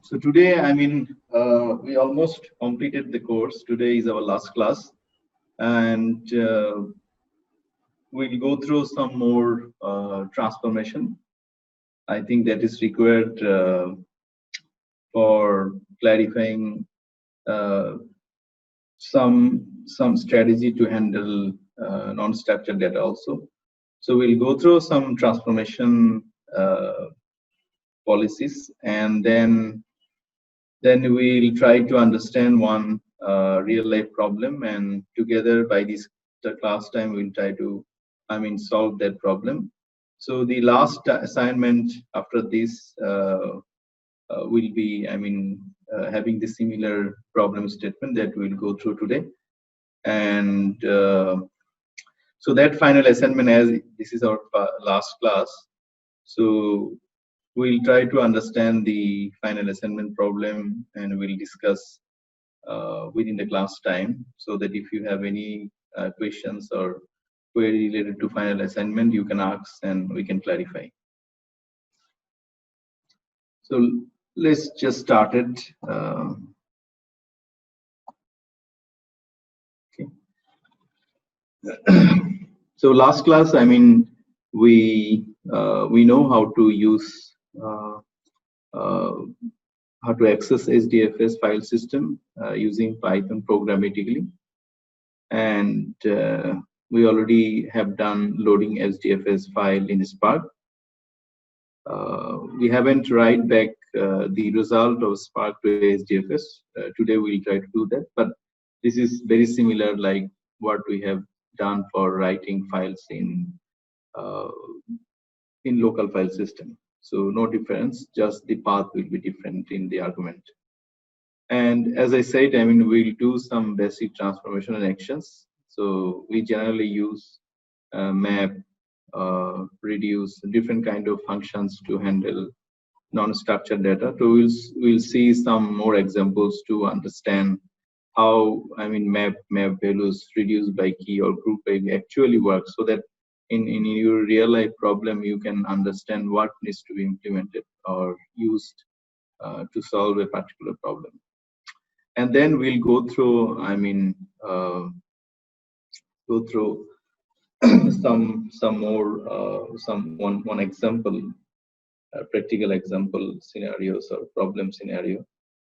So today, we almost completed the course. Today is our last class, and we'll go through some more transformation. I think that is required for clarifying uh, some strategy to handle non-structured data also. So we'll go through some transformation uh, policies, and then we'll try to understand one real life problem, and together by this the class time we'll try to solve that problem. So the last assignment after this will be having the similar problem statement that we'll go through today. And so that final assignment, as this is our last class, so we'll try to understand the final assignment problem, and we'll discuss within the class time, so that if you have any questions or query related to final assignment, you can ask and we can clarify. So let's just start it. Okay. So last class, we know how to use uh, how to access HDFS file system using Python programmatically, and we already have done loading HDFS file in Spark. We haven't write back the result of Spark to HDFS. Today we'll try to do that, but this is very similar like what we have done for writing files uh, in local file system. So no difference, just the path will be different in the argument. And as I said, we'll do some basic transformation and actions. So we generally use map, reduce, different kind of functions to handle non-structured data. So we'll see some more examples to understand how map values reduced by key or group by actually works, so that in your real life problem you can understand what needs to be implemented or used to solve a particular problem. And then we'll go through go through some more some one example, practical example scenarios or problem scenario,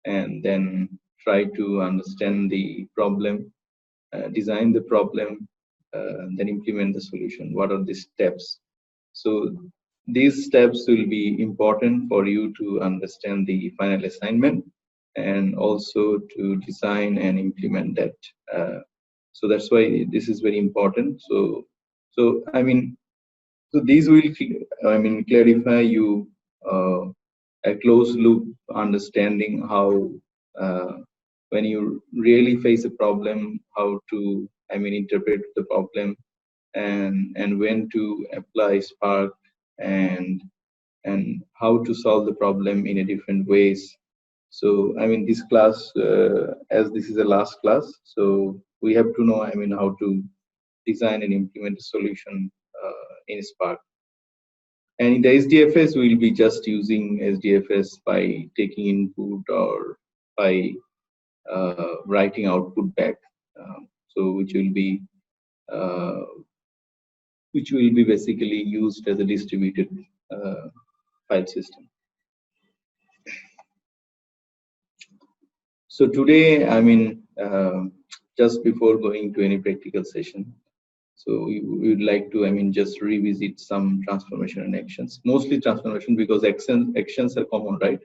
and then try to understand the problem, design the problem, then implement the solution. What are the steps? So these steps will be important for you to understand the final assignment, and also to design and implement that. So that's why this is very important. So these will clarify you a closed loop understanding how when you really face a problem, how to interpret the problem, and when to apply Spark, and how to solve the problem in a different ways. So this class, as this is the last class, so we have to know how to design and implement a solution in Spark. And in the SDFS, we'll be just using SDFS by taking input or by writing output back. So uh, which will be basically used as a distributed file system. So today, just before going to any practical session, so we would like to, just revisit some transformation and actions. Mostly transformation, because actions are common, right?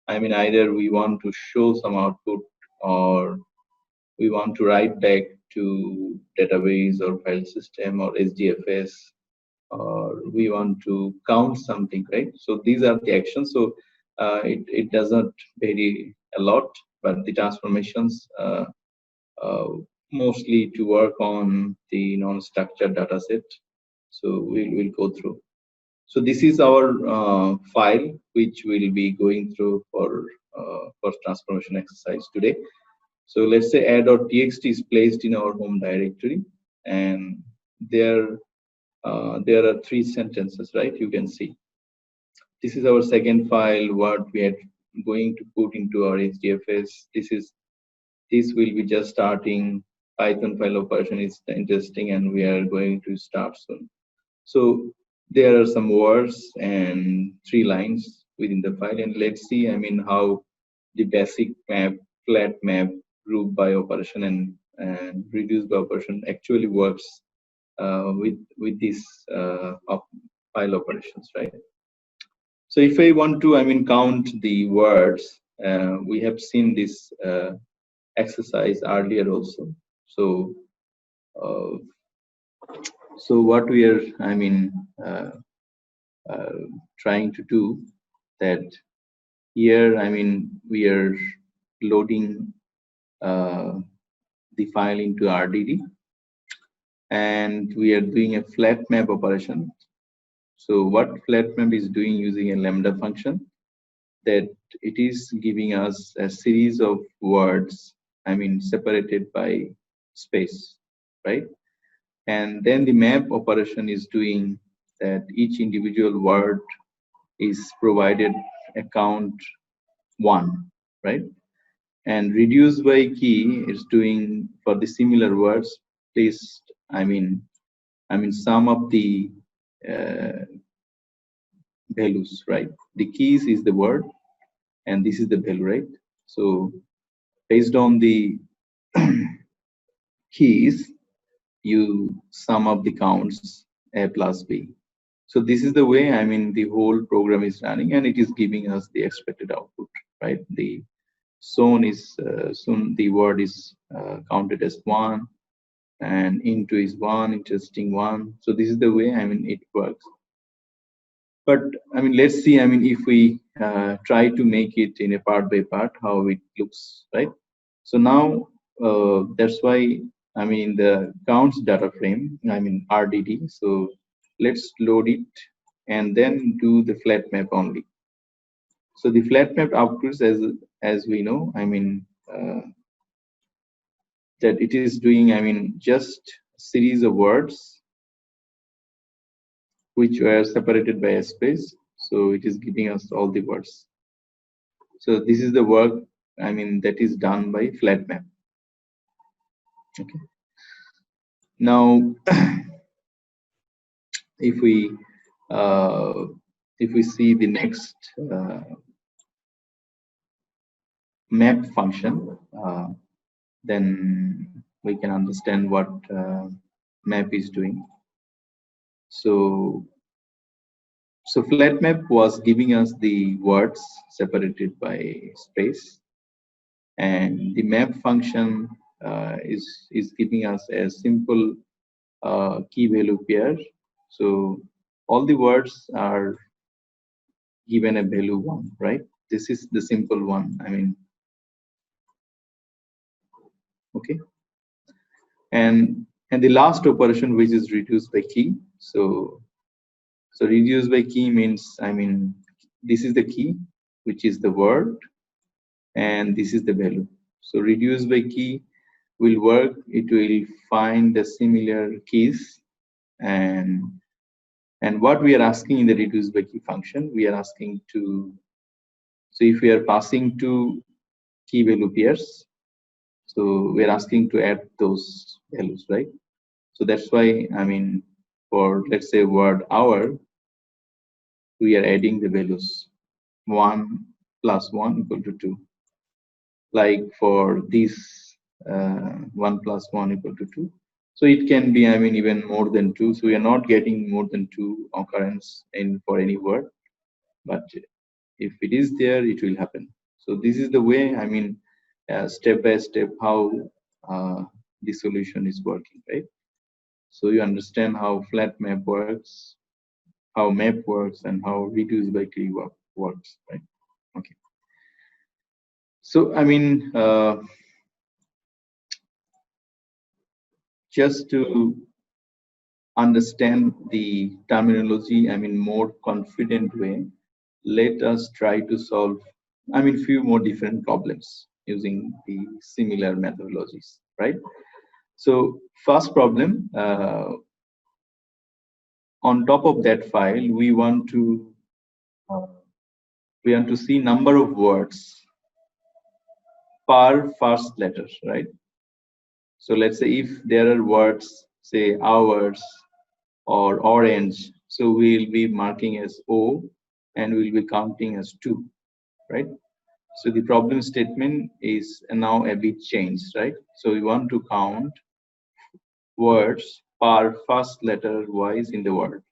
Either we want to show some output, or we want to write back to database or file system or SDFS, or we want to count something, right? So these are the actions. So it does not vary a lot, but the transformations uh, mostly to work on the non-structured data set. So we'll go through. So this is our file which we'll be going through for transformation exercise today. So let's say add.txt is placed in our home directory, and there there are 3 sentences, right? You can see this is our second file what we had going to put into our HDFS. This will be just starting. Python file operation is interesting, and we are going to start soon. So there are some words and 3 lines within the file, and let's see, I mean, how the basic map, flat map, group by operation and reduce by operation actually works with this file operations, right? So if I want to, I mean, count the words, we have seen this exercise earlier also. So, uh, so what we are, I mean, uh, trying to do that here, I mean, we are loading the file into RDD, and we are doing a flat map operation. So what flat map is doing using a lambda function, that it is giving us a series of words, I mean, separated by space, right? And then the map operation is doing that each individual word is provided a count 1, right? And reduce by key is doing for the similar words, please, I mean, sum up the uh, values, right? The keys is the word, and this is the value, right? So based on the keys, you sum up the counts a plus b. So this is the way, I mean, the whole program is running, and it is giving us the expected output, right? The soon the word is counted as 1, and into is 1, interesting 1. So this is the way, I mean, it works. But I mean, let's see, I mean, if we try to make it in a part by part, how it looks, right? So now that's why, I mean, the counts data frame, I mean, RDD. So let's load it and then do the flat map only. So the flat map outputs, as we know, I mean, that it is doing, I mean, just a series of words which were separated by a space. So it is giving us all the words. So this is the work, I mean, that is done by flat map. Okay. Now, if we see the next map function, then we can understand what map is doing. So flat map was giving us the words separated by space, and the map function is giving us a simple key value pair. So all the words are given a value 1, right? This is the simple one, I mean, okay. And the last operation, which is reduced by key. So reduced by key means, I mean, this is the key, which is the word, and this is the value. So reduced by key will work. It will find the similar keys, and what we are asking in the reduced by key function, we are asking to, so if we are passing to key value pairs, so we are asking to add those values, right? So that's why, I mean, for let's say word hour, we are adding the values 1 plus 1 equal to 2. Like for this 1 plus 1 equal to 2. So it can be, I mean, even more than 2. So we are not getting more than 2 occurrence in for any word, but if it is there, it will happen. So this is the way, I mean, step by step, how the solution is working, right? So you understand how flat map works, how map works, and how reduce by key works, right? Okay. So I mean, just to understand the terminology, I mean, more confident way, let us try to solve, I mean, few more different problems using the similar methodologies, right? So first problem, on top of that file, we want to we want to see number of words per first letter, right? So let's say if there are words, say hours or orange, so we'll be marking as O and we'll be counting as 2, right? So the problem statement is now a bit changed, right? So we want to count words per first letter wise in the word.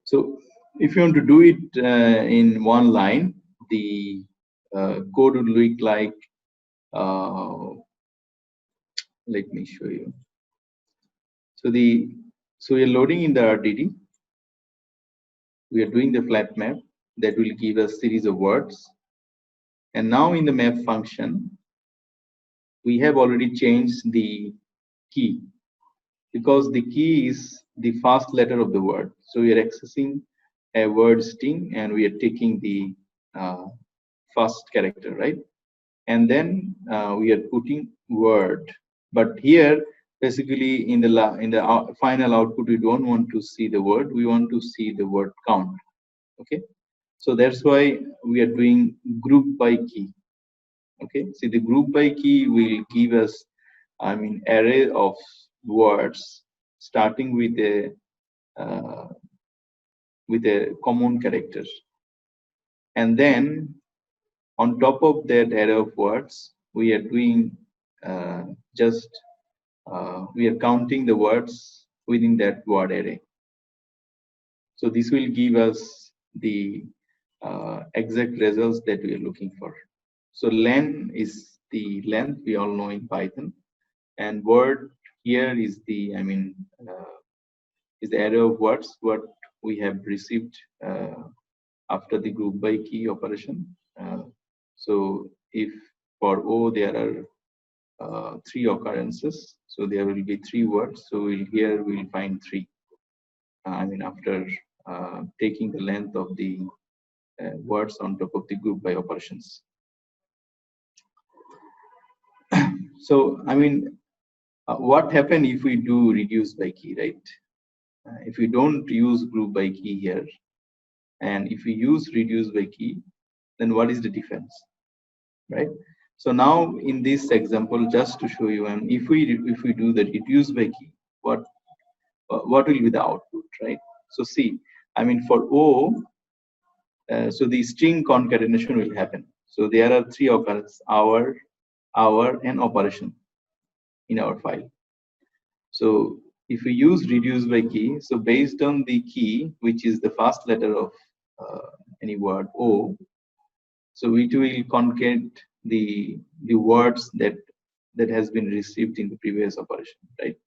So if you want to do it in one line, the code would look like, let me show you. So we are loading in the RDD. We are doing the flat map that will give us series of words. And now in the map function, we have already changed the key, because the key is the first letter of the word. So we are accessing a word string and we are taking the first character, right? And then we are putting word. But here, basically in the final output, we don't want to see the word. We want to see the word count. Okay, so that's why we are doing group by key. Okay, see, the group by key will give us, array of words starting uh, with a common character, and then on top of that array of words, we are doing just we are counting the words within that word array. So this will give us the exact results that we are looking for. So len is the length, we all know in Python, and word here is the is the array of words what we have received after the group by key operation. So if for O there are 3 occurrences, so there will be 3 words. So here we'll find 3. After taking the length of the words on top of the group by operations. So what happen if we do reduce by key, right? If we don't use group by key here, and if we use reduce by key, then what is the difference, right? So now in this example, just to show you, and if we do the reduce by key, what will be the output, right? So see, for O, so the string concatenation will happen. So there are 3 occurrences: hour, and operation in our file. So if we use reduce by key, so based on the key, which is the first letter of any word O, so it will concate the words that has been received in the previous operation, right?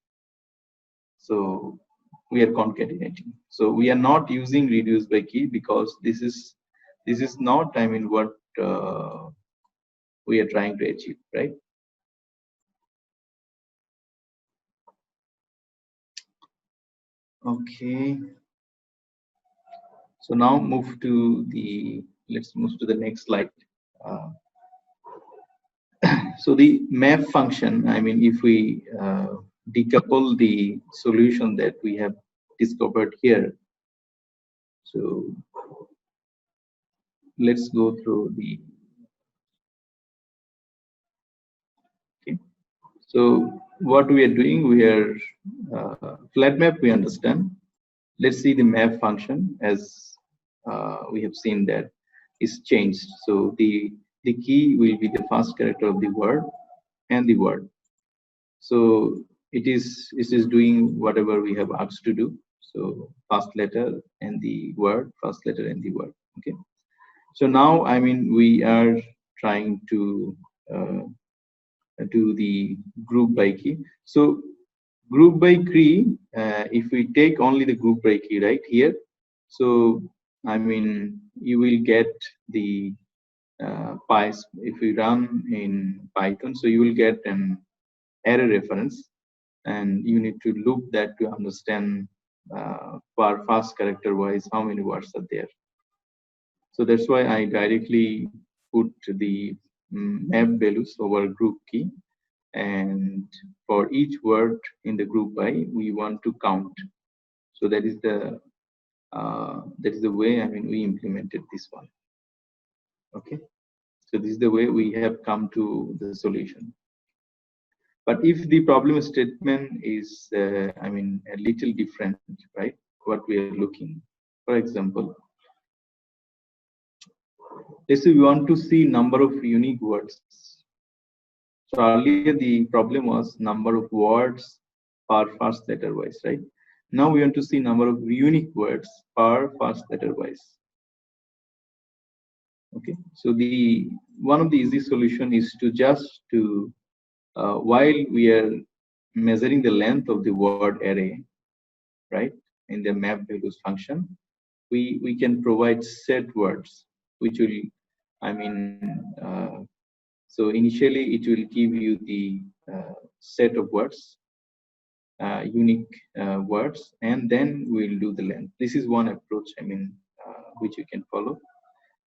So we are concatenating. So we are not using reduce by key because this is not what we are trying to achieve, right? Okay. So now let's move to the next slide. So the map function, if we decouple the solution that we have discovered here, so let's go through the, okay. So what we are doing, we are flat map, we understand. Let's see the map function, as we have seen that is changed. So the key will be the first character of the word and the word. So it is doing whatever we have asked to do. So first letter and the word, first letter and the word. Okay. So now we are trying to do the group by key. So group by key, if we take only the group by key right here, so you will get the if we run in Python, so you will get an array reference, and you need to loop that to understand per first character wise how many words are there. So that's why I directly put the map values over group key, and for each word in the group by we want to count. So that is the That is the way, I mean, we implemented this one. Okay, so this is the way we have come to the solution. But if the problem statement is, I mean, a little different, right? What we are looking, for example, let's say we want to see number of unique words. So earlier the problem was number of words per first letter wise, right? Now we want to see number of unique words per first letter wise. Okay, so the one of the easy solution is to just to while we are measuring the length of the word array, right, in the map values function, we can provide set words, which will, I mean, so initially it will give you the set of words, unique words, and then we'll do the length. This is one approach, I mean, which you can follow.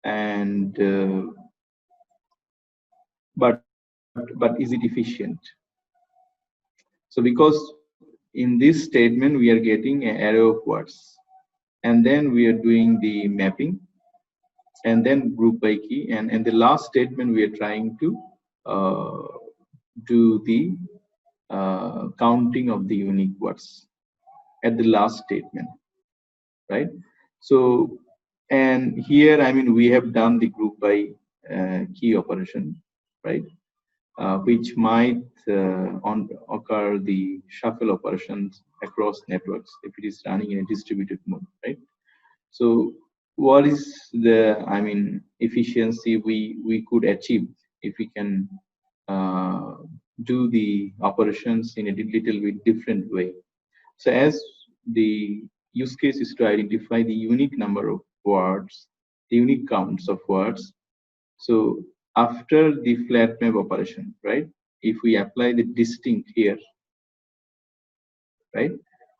And but is it efficient? So because in this statement we are getting an array of words, and then we are doing the mapping, and then group by key, and in the last statement we are trying to do the counting of the unique words at the last statement, right? So, and here, I mean, we have done the group by key operation, right? Which might occur the shuffle operations across networks if it is running in a distributed mode, right? So what is the, I mean, efficiency we could achieve if we can do the operations in a little bit different way? So as the use case is to identify the unique number of words, the unique counts of words. So after the flat map operation, right? If we apply the distinct here, right?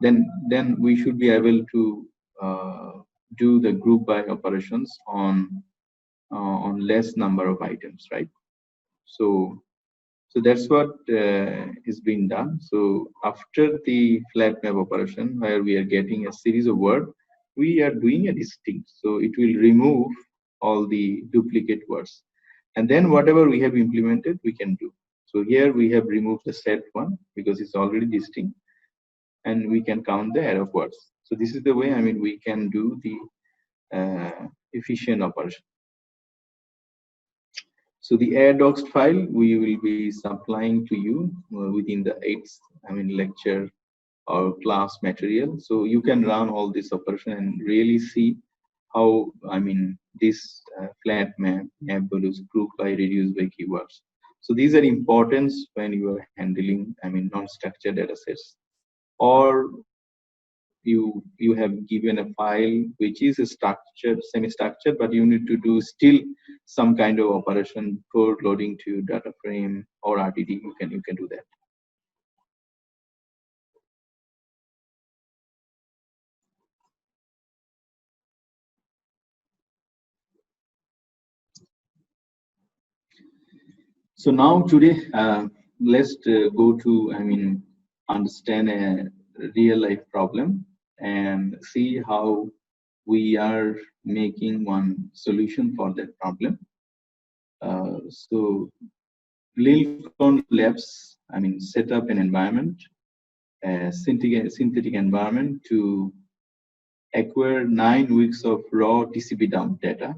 Then we should be able to do the group by operations on less number of items, right? So that's what is being done. So after the flat map operation, where we are getting a series of words, we are doing a distinct. So it will remove all the duplicate words, and then whatever we have implemented, we can do. So here we have removed the set one because it's already distinct, and we can count the array of words. So this is the way, I mean, we can do the efficient operation. So the air.doxed file we will be supplying to you within the 8th, I mean, lecture or class material. So you can run all this operation and really see how, I mean, this flat map values group by reduce by keywords. So these are important when you are handling, I mean, non-structured data sets, or you have given a file which is a structured, semi-structured, but you need to do still some kind of operation for loading to data frame or RDD. You can do that. So now today, let's go to, I mean, understand a real life problem and see how we are making one solution for that problem. So Lilcon Labs, I mean, set up an environment, a synthetic environment to acquire 9 weeks of raw TCP dump data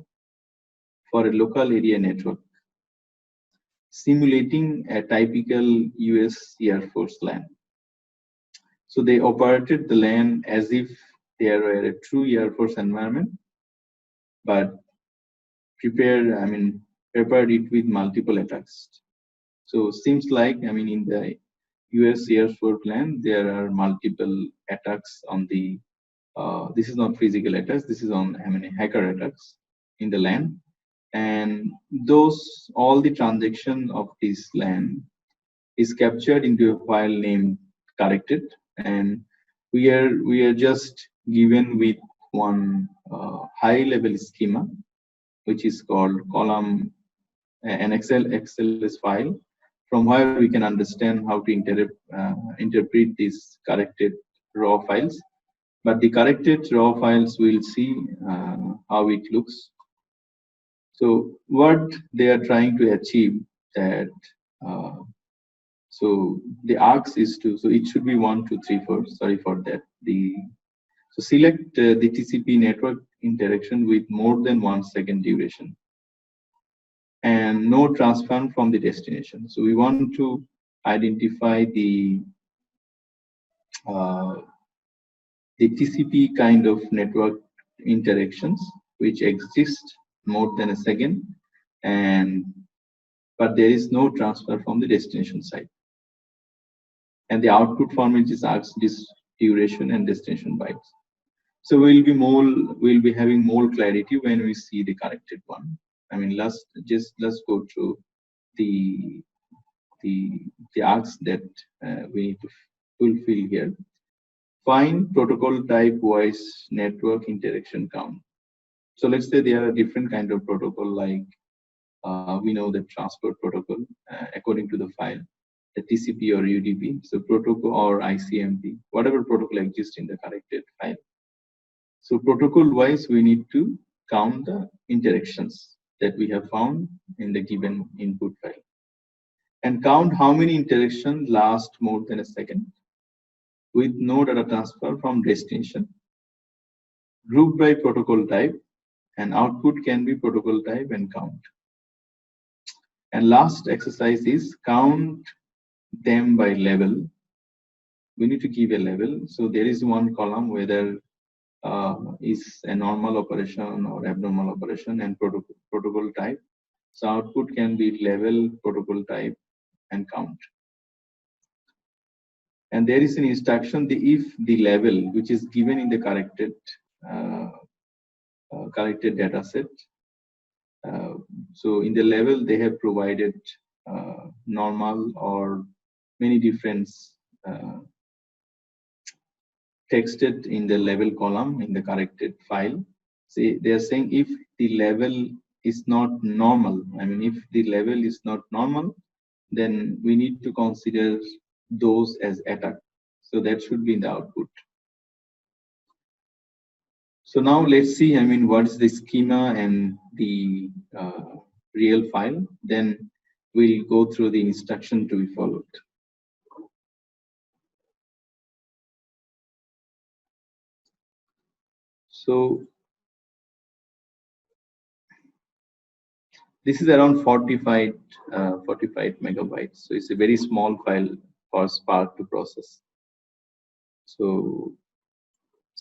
for a local area network, simulating a typical US Air Force LAN. So they operated the LAN as if they were a true Air Force environment, but prepared it with multiple attacks. So seems like, I mean, in the US Air Force LAN, there are multiple attacks on the, this is not physical attacks, this is on, I mean, hacker attacks in the LAN. And those, all the transaction of this LAN is captured into a file named corrected, and we are just given with one high level schema, which is called column, an XLS file, from where we can understand how to interpret these corrected raw files. But the corrected raw files, we'll see how it looks. So what they are trying to achieve that, uh, so the arcs is to, so it should be 1, 2, 3, 4. Sorry for that. So select the TCP network interaction with more than 1 second duration and no transfer from the destination. So we want to identify uh, the TCP kind of network interactions which exist more than a second, and but there is no transfer from the destination side. And the output format is arcs, this duration and destination bytes. So we'll be having more clarity when we see the corrected one. I mean, let's go through the the arcs that we need to fulfill here. Find protocol type voice network interaction count. So let's say there are different kind of protocol, like we know the transport protocol according to the file, the TCP or UDP. So protocol or ICMP, whatever protocol exists in the corrected file. So protocol wise, we need to count the interactions that we have found in the given input file and count how many interactions last more than a second with no data transfer from destination. Group by protocol type, and output can be protocol type and count. And last exercise is count them by level. We need to give a level. So there is one column whether is a normal operation or abnormal operation and protocol type. So output can be level, protocol type, and count. And there is an instruction, the if the level, which is given in the corrected data set. So in the level, they have provided normal or many different texted in the level column in the corrected file. See, they are saying if the level is not normal, I mean, if the level is not normal, then we need to consider those as attack. So that should be in the output. So now let's see, I mean, what is the schema and the real file. Then we'll go through the instruction to be followed. So this is around 45 megabytes. So it's a very small file for Spark to process. So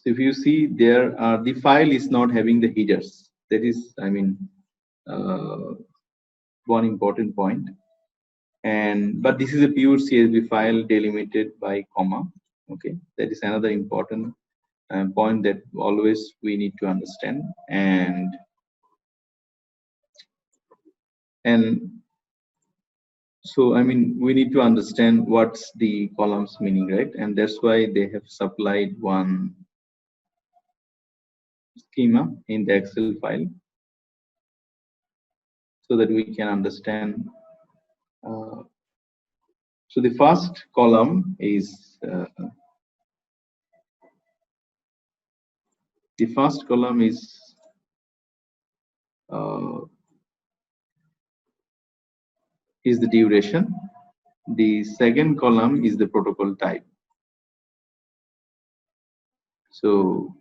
if you see there, the file is not having the headers. That is, I mean, one important point. And but this is a pure CSV file delimited by comma. Okay, that is another important point that always we need to understand. And so, I mean, we need to understand what's the columns meaning, right? And that's why they have supplied one schema in the Excel file so that we can understand. So the first column is the duration. The second column is the protocol type. So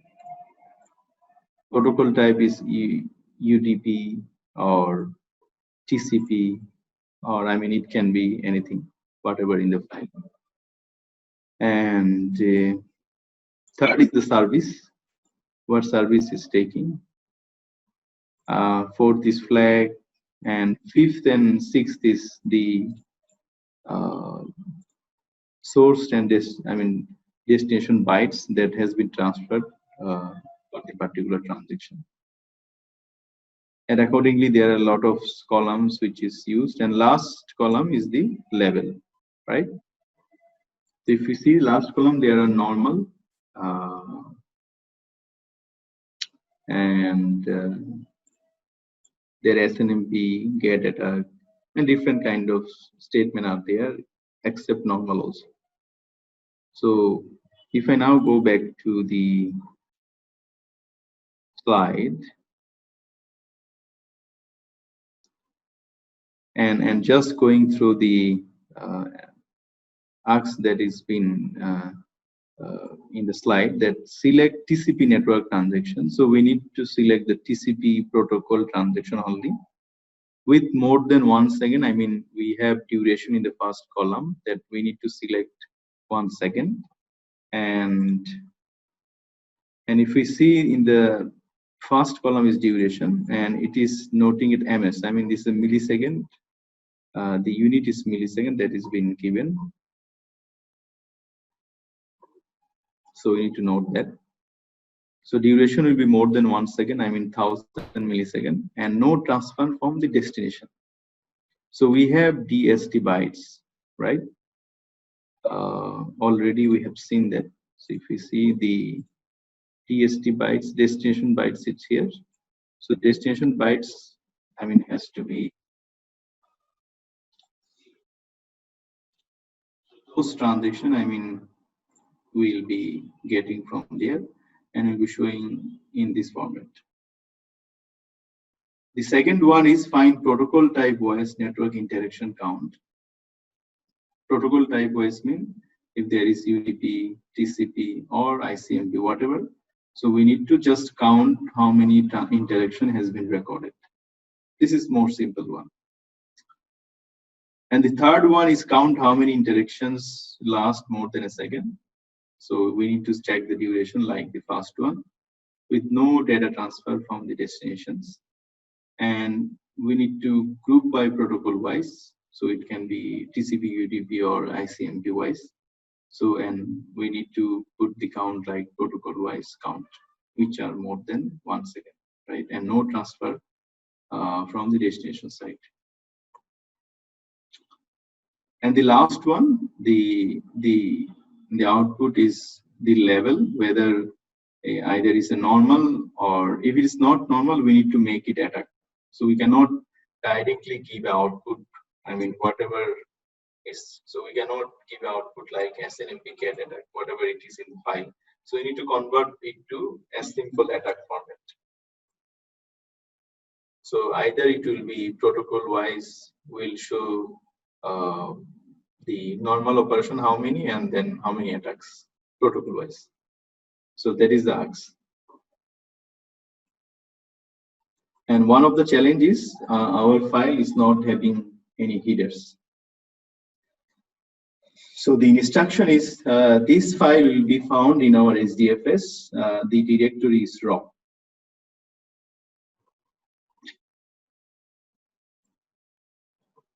protocol type is UDP or TCP, or I mean, it can be anything, whatever in the file. And third is the service, what service is taking. Fourth is flag, and fifth and sixth is the source and destination bytes that has been transferred for the particular transaction. And accordingly, there are a lot of columns which is used, and last column is the level, right? So if you see last column, there are normal and their SNMP, get attack, and different kind of statement are there, except normal also. So if I now go back to the slide and just going through the asks that is been in the slide, that select TCP network transaction. So we need to select the TCP protocol transaction only with more than 1 second. I mean, we have duration in the first column that we need to select 1 second, and if we see in the first column is duration and it is noting it ms, I mean this is a millisecond, the unit is millisecond that is been given, so we need to note that. So duration will be more than 1 second, I mean 1000 millisecond, and no transfer from the destination. So we have DST bytes, right? Already we have seen that. So if we see the DST bytes, destination bytes, it's here. So destination bytes, I mean, has to be those transaction, I mean, we'll be getting from there and will be showing in this format. The second one is find protocol type voice network interaction count. Protocol type voice mean if there is UDP, TCP, or ICMP, whatever. So we need to just count how many interaction has been recorded. This is more simple one. And the third one is count how many interactions last more than a second. So we need to check the duration like the first one with no data transfer from the destinations. And we need to group by protocol wise. So it can be TCP, UDP, or ICMP wise. So, and we need to put the count like protocol wise count, which are more than 1 second, right? And no transfer from the destination site. And the last one, the output is the level, whether either is a normal, or if it is not normal, we need to make it attack. So we cannot directly give output, I mean, whatever is, so we cannot give output like SNMP cat attack, whatever it is in the file. So we need to convert it to a simple attack format. So either it will be protocol wise, will show the normal operation, how many, and then how many attacks protocol wise. So that is the axe. And one of the challenges, our file is not having any headers. So the instruction is this file will be found in our SDFS. The directory is raw.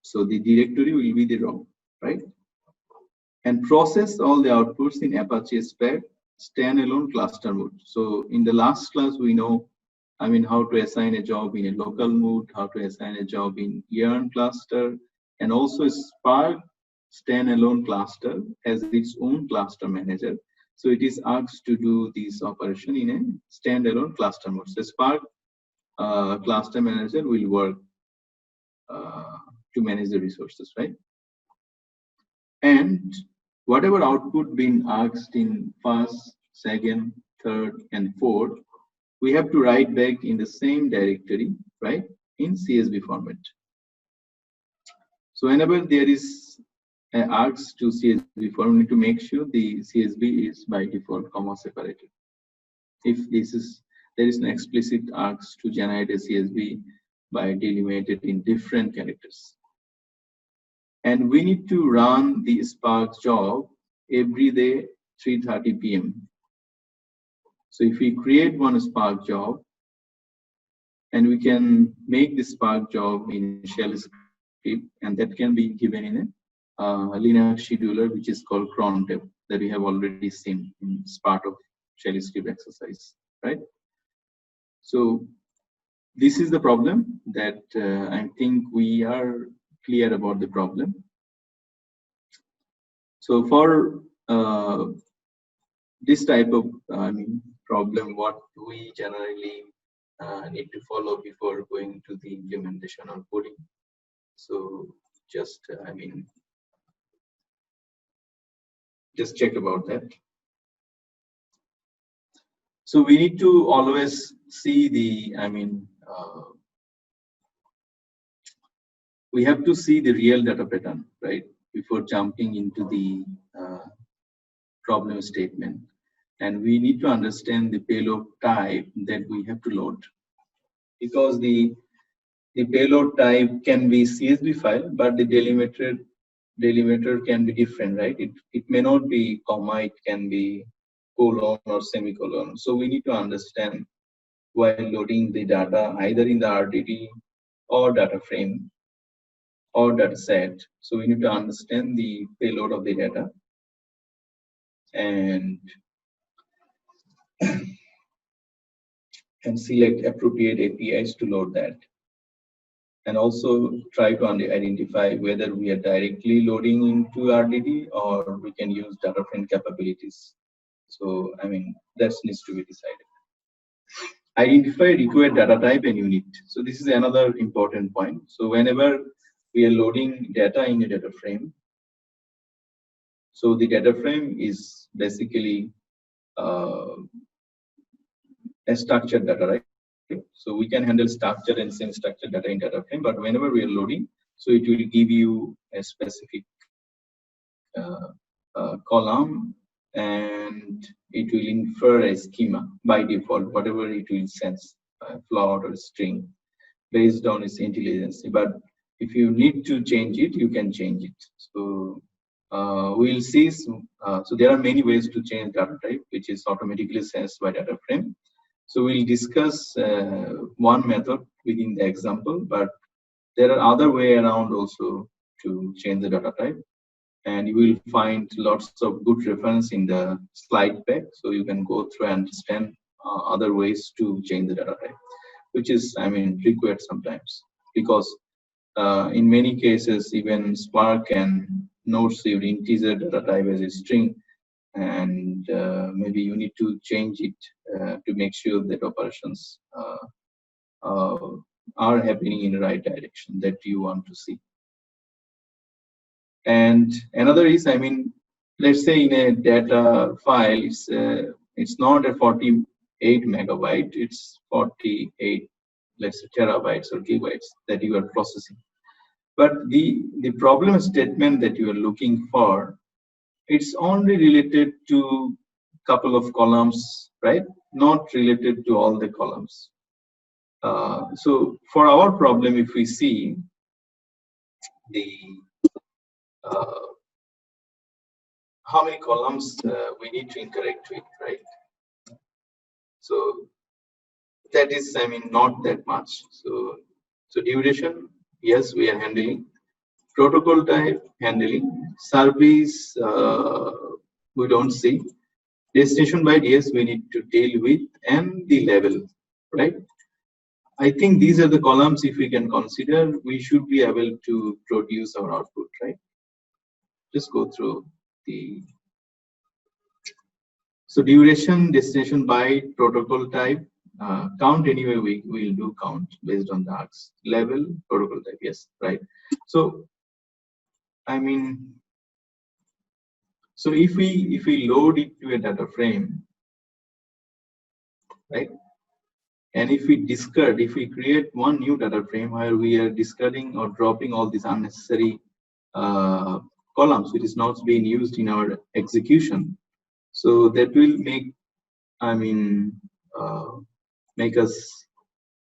So the directory will be the raw, right? And process all the outputs in Apache Spec standalone cluster mode. So in the last class, we know, I mean, how to assign a job in a local mode, how to assign a job in Yarn cluster, and also Spark standalone cluster has its own cluster manager. So it is asked to do this operation in a standalone cluster mode. So Spark cluster manager will work to manage the resources, right? And whatever output being asked in first, second, third, and fourth, we have to write back in the same directory, right, in CSV format. So whenever there is an asks to CSV format, we need to make sure the CSV is by default comma separated. If there is an explicit ask to generate a CSV by delimited in different characters. And we need to run the Spark job every day, 3:30 p.m. So if we create one Spark job, and we can make the Spark job in shell script, and that can be given in a Linux scheduler, which is called cron tab, that we have already seen as part of shell script exercise, right? So this is the problem that I think we are clear about the problem. So for this type of problem, what we generally need to follow before going to the implementation or coding. So just just check about that. So we need to always see the, we have to see the real data pattern, right, before jumping into the problem statement. And we need to understand the payload type that we have to load, because the payload type can be CSV file, but the delimiter can be different, right? It may not be comma, it can be colon or semicolon. So we need to understand while loading the data either in the RDD or data frame or data set. So we need to understand the payload of the data and select appropriate APIs to load that. And also try to identify whether we are directly loading into RDD or we can use data frame capabilities. So, that needs to be decided. Identify required data type and unit. So this is another important point. So whenever we are loading data in a data frame, so the data frame is basically a structured data, right? So we can handle structured and semi-structured data in data frame, but whenever we are loading, so it will give you a specific column and it will infer a schema by default, whatever it will sense, float or string, based on its intelligence. But if you need to change it, you can change it. So we'll see. So there are many ways to change data type, which is automatically sensed by data frame. So we'll discuss one method within the example, but there are other way around also to change the data type. And you will find lots of good reference in the slide pack. So you can go through and understand other ways to change the data type, which is, required sometimes, because in many cases, even Spark can note your integer data type as a string, and maybe you need to change it to make sure that operations are happening in the right direction that you want to see. And another is, let's say in a data file, it's not a 48 megabyte, it's 48, let's say, terabytes or gigabytes that you are processing. But the problem statement that you are looking for, it's only related to couple of columns, right? Not related to all the columns. So for our problem, if we see the how many columns we need to interact with, right? So that is, not that much. So duration, yes, we are handling. Protocol type, handling. Service, we don't see. Destination byte, yes, we need to deal with, and the level, right? I think these are the columns, if we can consider, we should be able to produce our output, right? Just go through the. So duration, destination byte, protocol type, count anyway, we will do count based on the args. Level, protocol type, yes, right? So, so if we load it to a data frame, right? And if we discard, if we create one new data frame where we are discarding or dropping all these unnecessary columns, which is not being used in our execution, so that will make, make us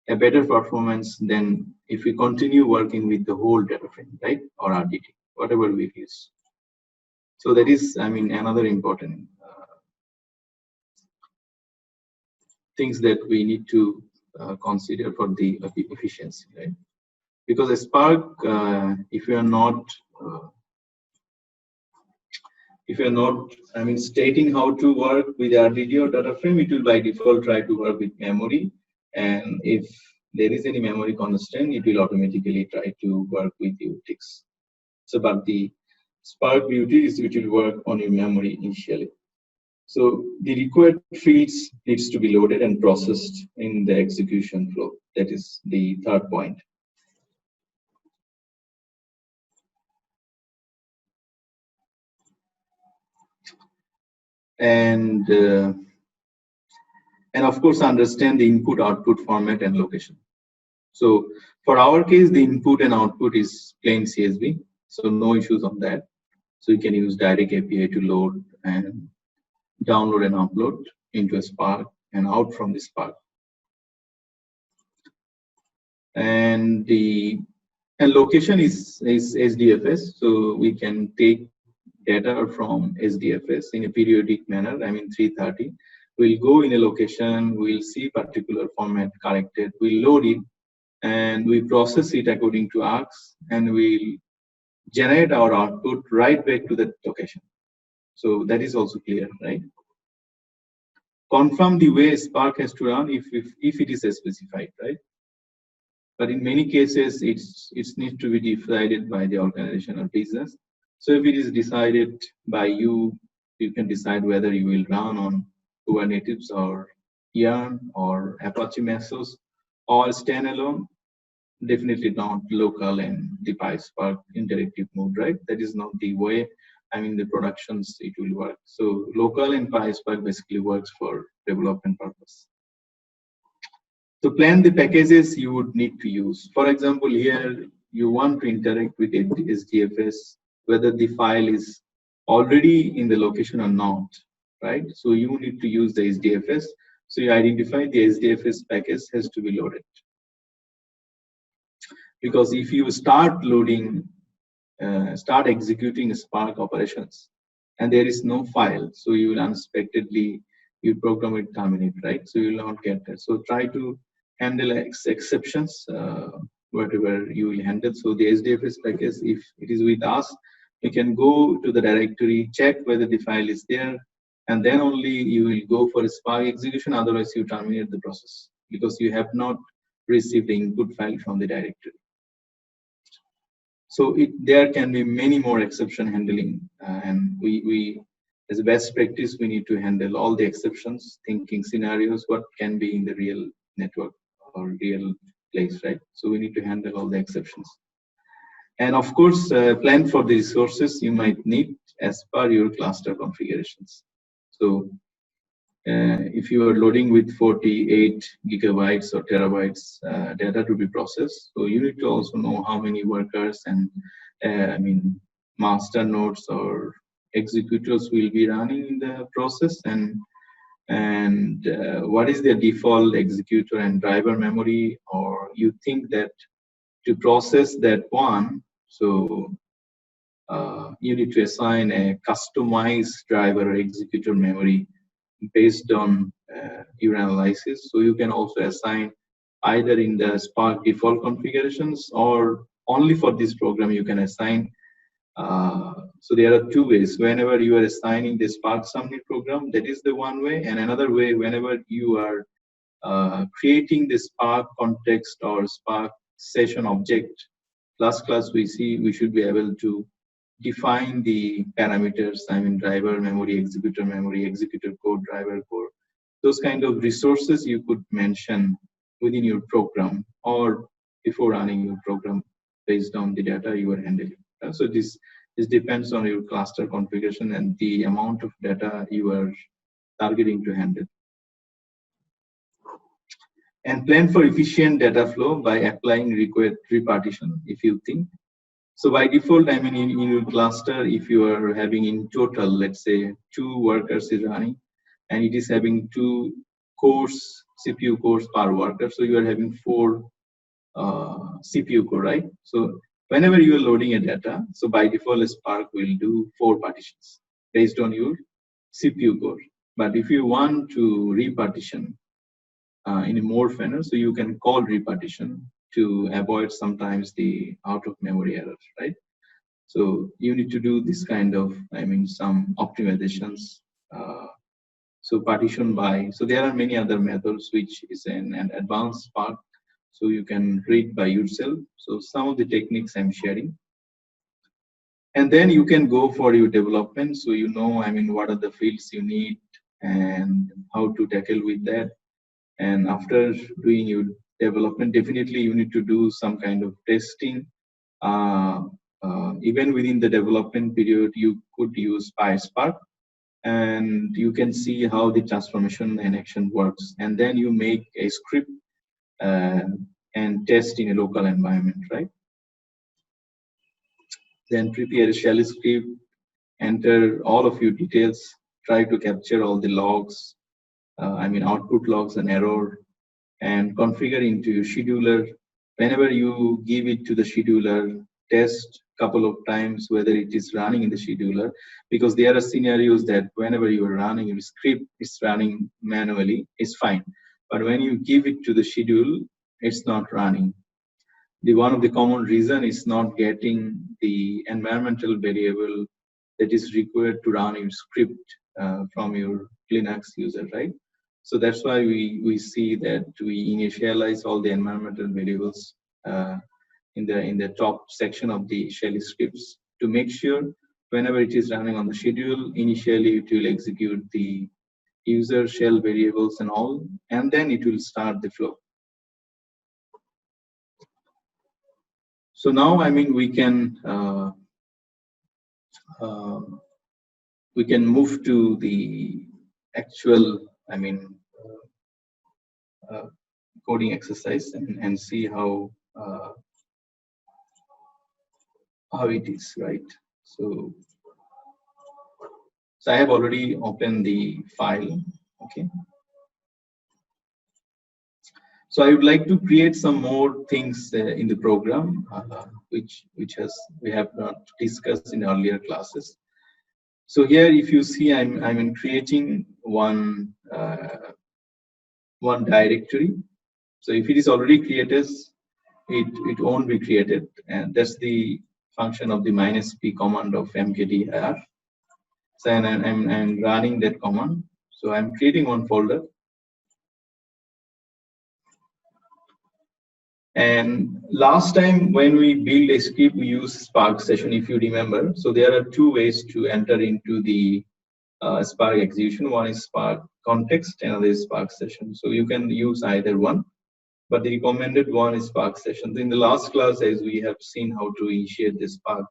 a better performance than if we continue working with the whole data frame, right? Or RDT, whatever we use. So that is, another important things that we need to consider for the efficiency, right? Because a Spark, if you are not stating how to work with RDD or data frame, it will by default try to work with memory. And if there is any memory constraint, it will automatically try to work with UTIX. So, but the Spark beauty is it will work on your memory initially. So the required fields needs to be loaded and processed in the execution flow. That is the third point. And and of course understand the input output format and location. So for our case, the input and output is plain CSV, so no issues on that. So you can use direct API to load and download and upload into a Spark and out from the Spark. And the location is SDFS, so we can take data from SDFS in a periodic manner. I mean 330. We'll go in a location, we'll see particular format corrected, we'll load it, and we process it according to ARCs, and we'll generate our output right back to that location. So that is also clear, right? Confirm the way Spark has to run if it is specified, right? But in many cases, it needs to be decided by the organization or business. So if it is decided by you, you can decide whether you will run on Kubernetes or Yarn or Apache Mesos or standalone. Definitely not local and the PySpark interactive mode, right? That is not the way. I mean, the productions it will work. So local and PySpark basically works for development purpose. To plan the packages you would need to use. For example, here you want to interact with SDFS, whether the file is already in the location or not, right? So you need to use the SDFS. So you identify the SDFS package has to be loaded. Because if you start loading, start executing Spark operations, and there is no file, so you will unexpectedly, your program will terminate, right? So you will not get that. So try to handle exceptions, whatever you will handle. So the SDFS package, if it is with us, you can go to the directory, check whether the file is there, and then only you will go for a Spark execution. Otherwise, you terminate the process because you have not received the input file from the directory. So there can be many more exception handling, and we as a best practice, we need to handle all the exceptions, thinking scenarios, what can be in the real network or real place, right? So we need to handle all the exceptions. And of course, plan for the resources you might need as per your cluster configurations. So if you are loading with 48 gigabytes or terabytes data to be processed, so you need to also know how many workers and I mean master nodes or executors will be running in the process, and what is the default executor and driver memory, or you think that to process that one, so you need to assign a customized driver or executor memory based on your analysis. So you can also assign either in the Spark default configurations or only for this program you can assign. So there are two ways. Whenever you are assigning the Spark Submit program, that is the one way, and another way, whenever you are creating the Spark context or Spark session object class, we should be able to define the parameters, I mean driver memory, executor code, driver code. Those kind of resources you could mention within your program or before running your program based on the data you are handling. So this depends on your cluster configuration and the amount of data you are targeting to handle. And plan for efficient data flow by applying required repartition if you think. So by default, I mean in your cluster, if you are having in total, let's say 2 workers is running, and it is having 2 cores, CPU cores per worker, so you are having 4 CPU core, right? So whenever you are loading a data, so by default, Spark will do 4 partitions based on your CPU core. But if you want to repartition in a more manner, so you can call repartition to avoid sometimes the out of memory errors, right? So you need to do this kind of, I mean, some optimizations. So partition by, so there are many other methods which is an advanced part. So you can read by yourself. So some of the techniques I'm sharing. And then you can go for your development. So you know, I mean, what are the fields you need and how to tackle with that. And after doing your development, definitely you need to do some kind of testing. Even within the development period, you could use PySpark and you can see how the transformation and action works. And then you make a script uh, and test in a local environment, right? Then prepare a shell script, enter all of your details, try to capture all the logs, output logs and error, and configure into your scheduler. Whenever you give it to the scheduler, test couple of times whether it is running in the scheduler, because there are scenarios that whenever you are running your script, it's running manually, it's fine. But when you give it to the schedule, it's not running. The one of the common reason is not getting the environmental variable that is required to run your script from your Linux user, right? So that's why we see that we initialize all the environmental variables in the top section of the shell scripts to make sure whenever it is running on the schedule, initially it will execute the user shell variables and all, and then it will start the flow. So now, we can move to the actual, coding exercise and see how it is, right? So I have already opened the file, okay. So I would like to create some more things in the program, which we have not discussed in earlier classes. So here, if you see, I'm creating one directory. So if it is already created, it won't be created, and that's the function of the -p command of mkdir. So I'm running that command. So I'm creating one folder. And last time when we build a script, we use Spark session, if you remember. So there are two ways to enter into the Spark execution. One is Spark context, another is Spark session. So you can use either one, but the recommended one is Spark session. In the last class, as we have seen how to initiate the Spark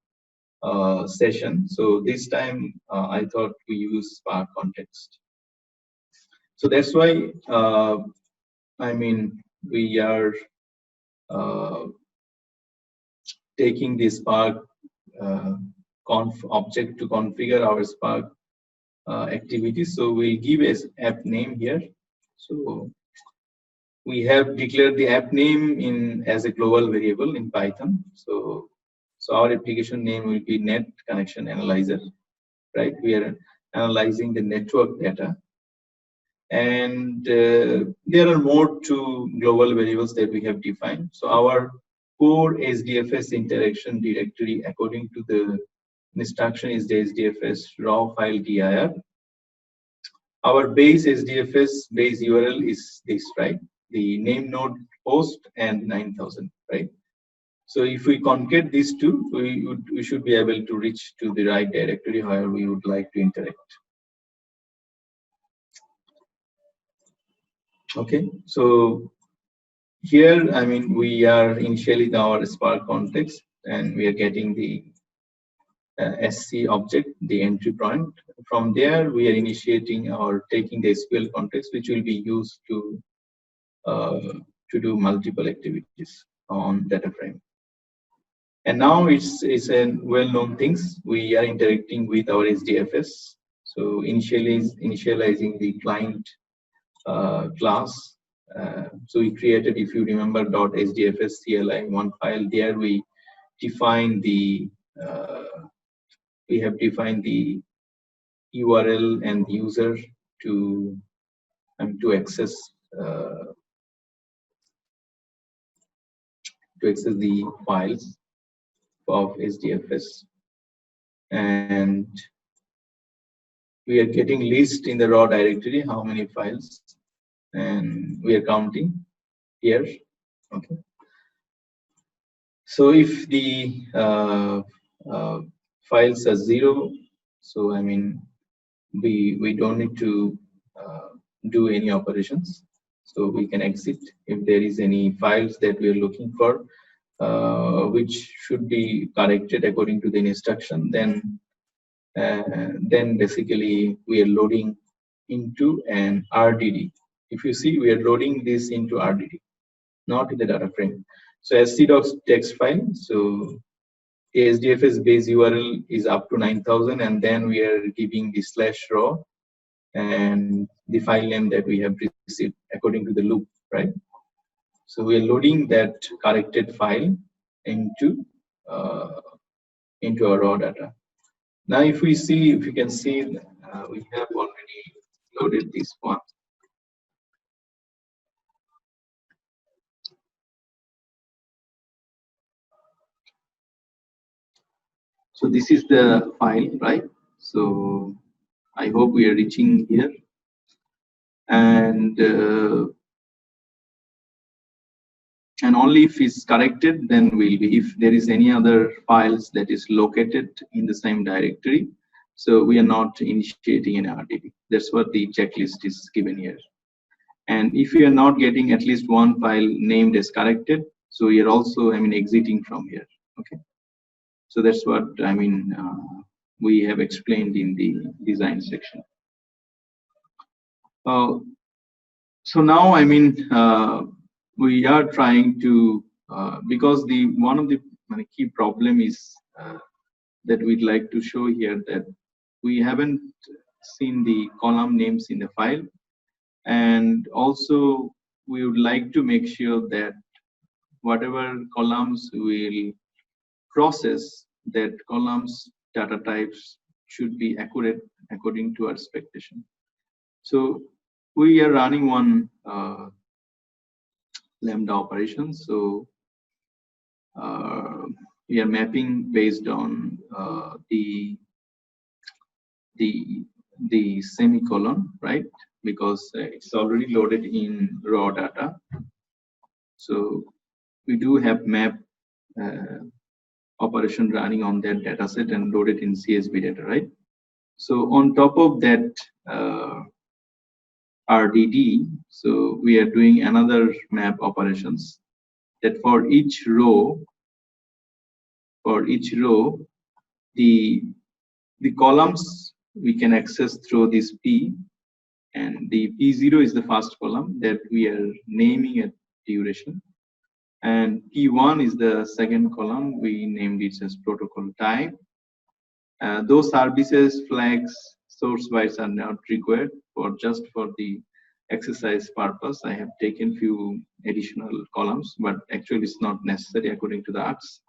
session. So this time I thought we use Spark context. So that's why we are taking the Spark conf object to configure our Spark activity. So we give as app name here. So we have declared the app name as a global variable in Python. So our application name will be Net Connection Analyzer, right? We are analyzing the network data. And there are more two global variables that we have defined. So our core SDFS interaction directory, according to the instruction, is the SDFS raw file dir. Our base SDFS base URL is this, right? The name node host and 9000, right? So if we concat these two, we should be able to reach to the right directory where we would like to interact. Okay, so here, we are initially our Spark context, and we are getting the SC object, the entry point. From there, we are initiating or taking the SQL context, which will be used to do multiple activities on data frame. And now it's a well-known things. We are interacting with our SDFS. So initializing the client class. So we created, if you remember, .sdfs CLI one file. There we define the we have defined the URL and the user to access the files of SDFS, and we are getting list in the raw directory how many files, and we are counting here. Okay. So if the files are 0, so we don't need to do any operations. So we can exit. If there is any files that we are looking for, which should be corrected according to the instruction, then then basically we are loading into an RDD. If you see, we are loading this into RDD, not in the data frame. So scdocs text file. So ASDFS base URL is up to 9,000, and then we are giving the /raw and the file name that we have received according to the loop, right? So we are loading that corrected file into our raw data. Now, if we see, if you can see, we have already loaded this one. So this is the file, right? So I hope we are reaching here. And only if it's corrected, then we'll be. If there is any other files that is located in the same directory, so we are not initiating an RDB. That's what the checklist is given here. And if you are not getting at least one file named as corrected, so we are also, exiting from here. Okay. So that's what we have explained in the design section. So now, we are trying to, because one of the key problem is that we'd like to show here that we haven't seen the column names in the file, and also we would like to make sure that whatever columns we'll process, that columns data types should be accurate according to our expectation. So we are running one lambda operation. So we are mapping based on the semicolon, right? Because it's already loaded in raw data. So we do have map operation running on that data set and loaded in CSV data, right? So on top of that RDD, so we are doing another map operations that for each row, the columns we can access through this P, and the P0 is the first column that we are naming at duration, and P1 is the second column. We named it as protocol type. Those services flags source bytes are not required, for just for the exercise purpose. I have taken few additional columns, but actually it's not necessary according to the ARCs.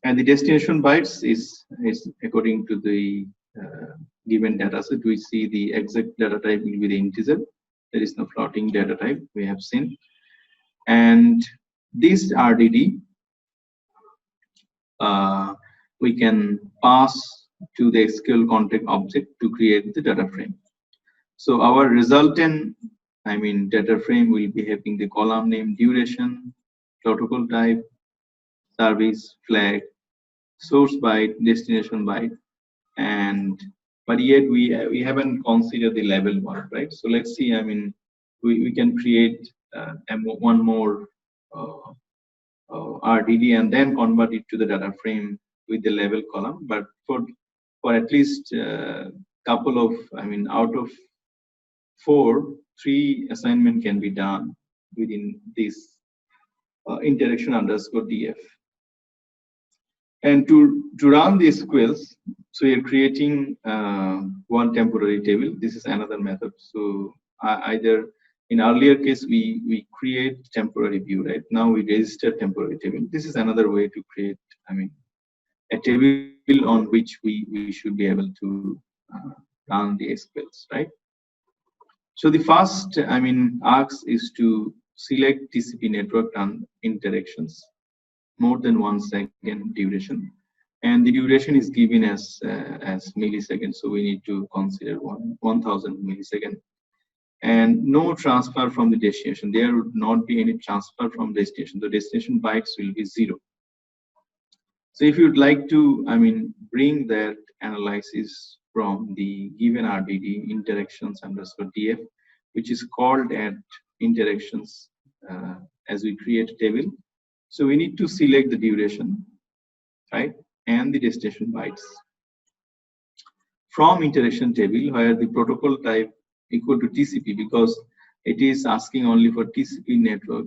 And the destination bytes is according to the given data set. We see the exact data type will be the integer. There is no floating data type, we have seen. And this RDD, we can pass to the SQL context object to create the data frame. So our resultant, data frame will be having the column name, duration, protocol type, service, flag, source byte, destination byte, but yet we haven't considered the level one, right? So let's see. We can create one more RDD and then convert it to the data frame with the level column. But for at least couple of, out of 4, 3 assignment can be done within this interaction underscore df. And to run these SQLs, so you're creating one temporary table. This is another method. So either in earlier case we create temporary view, right? Now we register temporary table. This is another way to create, a table on which we should be able to run the SQLs, right? So the first, ask is to select TCP network run interactions more than 1 second duration, and the duration is given as milliseconds. So we need to consider 1000 milliseconds, and no transfer from the destination. There would not be any transfer from destination. The destination bytes will be 0. So if you'd like to, bring that analysis from the given RDD interactions underscore df, which is called at interactions as we create a table. So we need to select the duration, right, and the destination bytes. from interaction table where the protocol type equal to TCP, because it is asking only for TCP network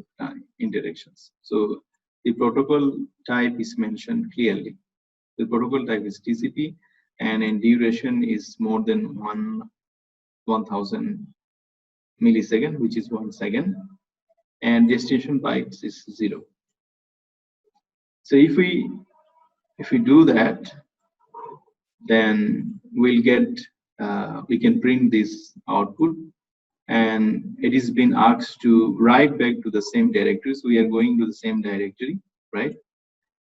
interactions. So the protocol type is mentioned clearly. The protocol type is TCP, and in duration is more than 1000 millisecond, which is 1 second, and destination bytes is 0. So if we do that, then we'll get we can print this output, and it is been asked to write back to the same directory. So we are going to the same directory, right?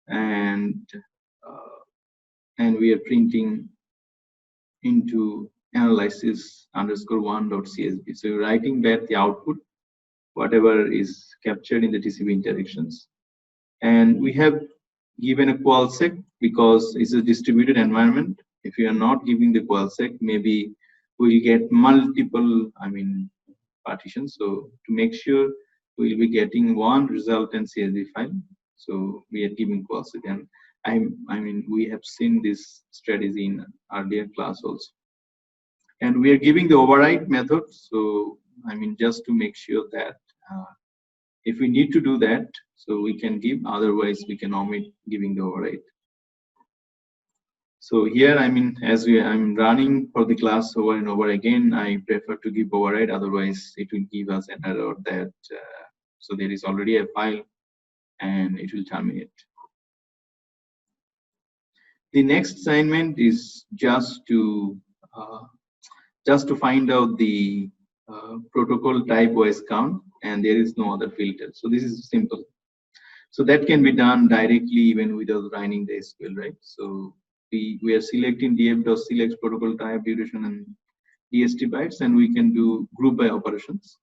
And we are printing into analysis_1.csv. So we're writing back the output, whatever is captured in the TCP interactions. And we have given a qualsec because it's a distributed environment. If you are not giving the qualsec, maybe we'll get multiple, partitions. So to make sure we'll be getting one resultant CSV file, so we are giving qualsec. And we have seen this strategy in earlier class also. And we are giving the override method. So just to make sure that if we need to do that, so we can give, otherwise we can omit giving the override. So here, as I'm running for the class over and over again, I prefer to give override, otherwise it will give us an error that, so there is already a file and it will terminate. The next assignment is just to find out the protocol type OS count, and there is no other filter. So this is simple. So that can be done directly even without running the SQL, right? So we are selecting df.select protocol type, duration, and DST bytes, and we can do group by operations,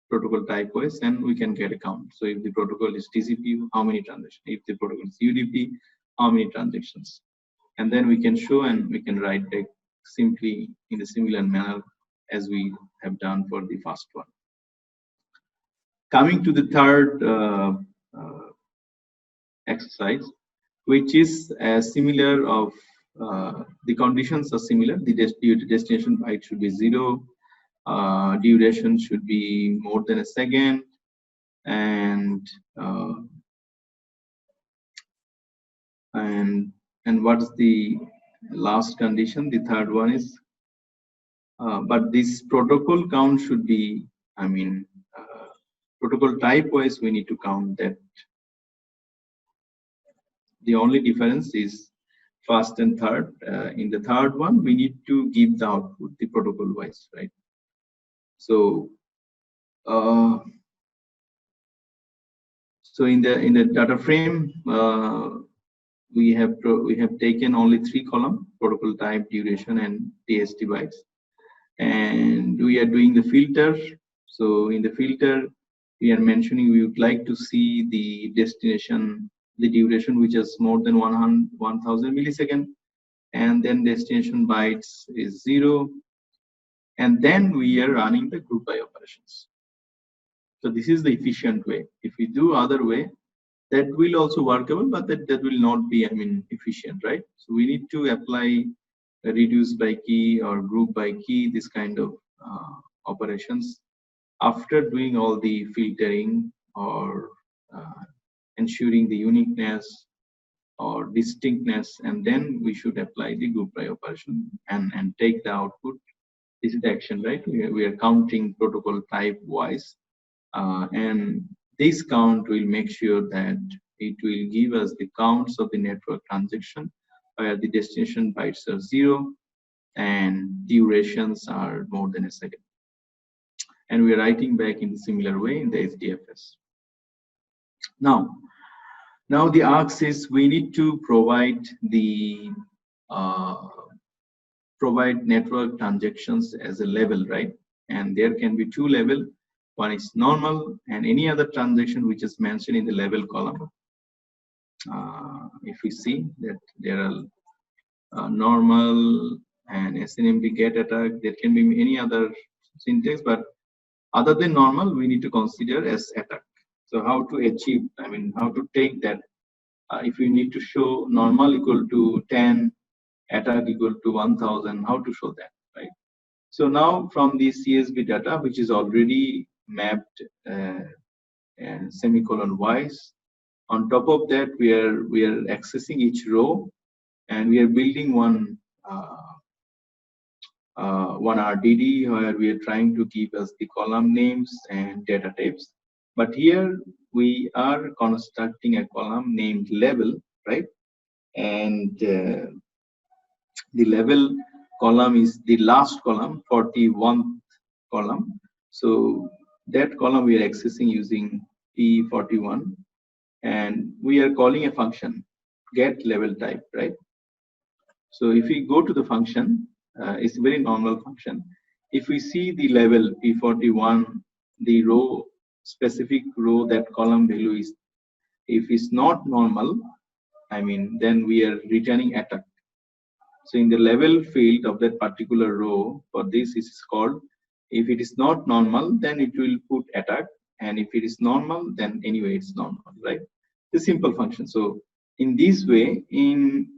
protocol type OS, and we can get a count. So if the protocol is TCP, how many transactions? If the protocol is UDP, how many transactions? And then we can show and we can write back simply in a similar manner as we have done for the first one. Coming to the third exercise, which is similar of the conditions are similar. The destination byte should be 0, duration should be more than a second, and what's the last condition? The third one is, but this protocol count should be, protocol type wise, we need to count that. The only difference is first and third. In the third one, we need to give the output, the protocol wise, right? So, so in the data frame, we have taken only 3 columns: protocol type, duration, and DST bytes. And we are doing the filter. So in the filter, we are mentioning we would like to see the destination, the duration which is more than 1000 millisecond, and then destination bytes is 0, and then we are running the group by operations. So this is the efficient way. If we do other way, that will also workable, but that will not be efficient, right? So we need to apply a reduce by key or group by key, this kind of operations after doing all the filtering or ensuring the uniqueness or distinctness, and then we should apply the group by operation and take the output. This is the action, right? We are counting protocol type wise, and this count will make sure that it will give us the counts of the network transaction where the destination bytes are 0 and durations are more than a second. And we are writing back in a similar way in the HDFS. Now the ask is we need to provide the provide network transactions as a level, right? And there can be 2 levels. One is normal, and any other transaction which is mentioned in the level column. If we see that there are normal and SNMP get attack, there can be any other syntax, but other than normal, we need to consider as attack. So how to achieve, how to take that, if we need to show normal equal to 10 attack equal to 1000, how to show that, right? So now from the CSV data, which is already mapped semicolon wise, on top of that, we are accessing each row, and we are building one RDD where we are trying to give us the column names and data types. But here we are constructing a column named level, right? And the level column is the last column, 41th column. So that column we are accessing using P41, and we are calling a function get level type, right? So if we go to the function, it's a very normal function. If we see the level P41, the row, specific row, that column value is, if it's not normal, I mean, then we are returning attack. So in the level field of that particular row, for this is called, if it is not normal, then it will put attack. And if it is normal, then anyway it's normal, right? The simple function. So in this way, in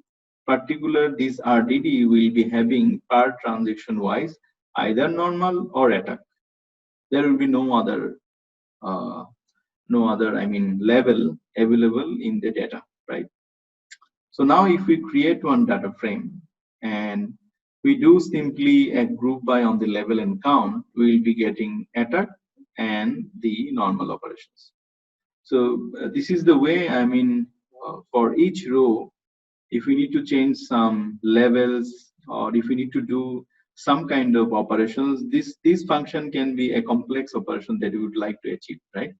particular, this RDD will be having per transaction wise either normal or attack. There will be no other I mean level available in the data, right? So now if we create one data frame and we do simply a group by on the level and count, we will be getting attack and the normal operations. So this is the way, I mean, for each row, if we need to change some levels or if we need to do some kind of operations, this function can be a complex operation that you would like to achieve, right?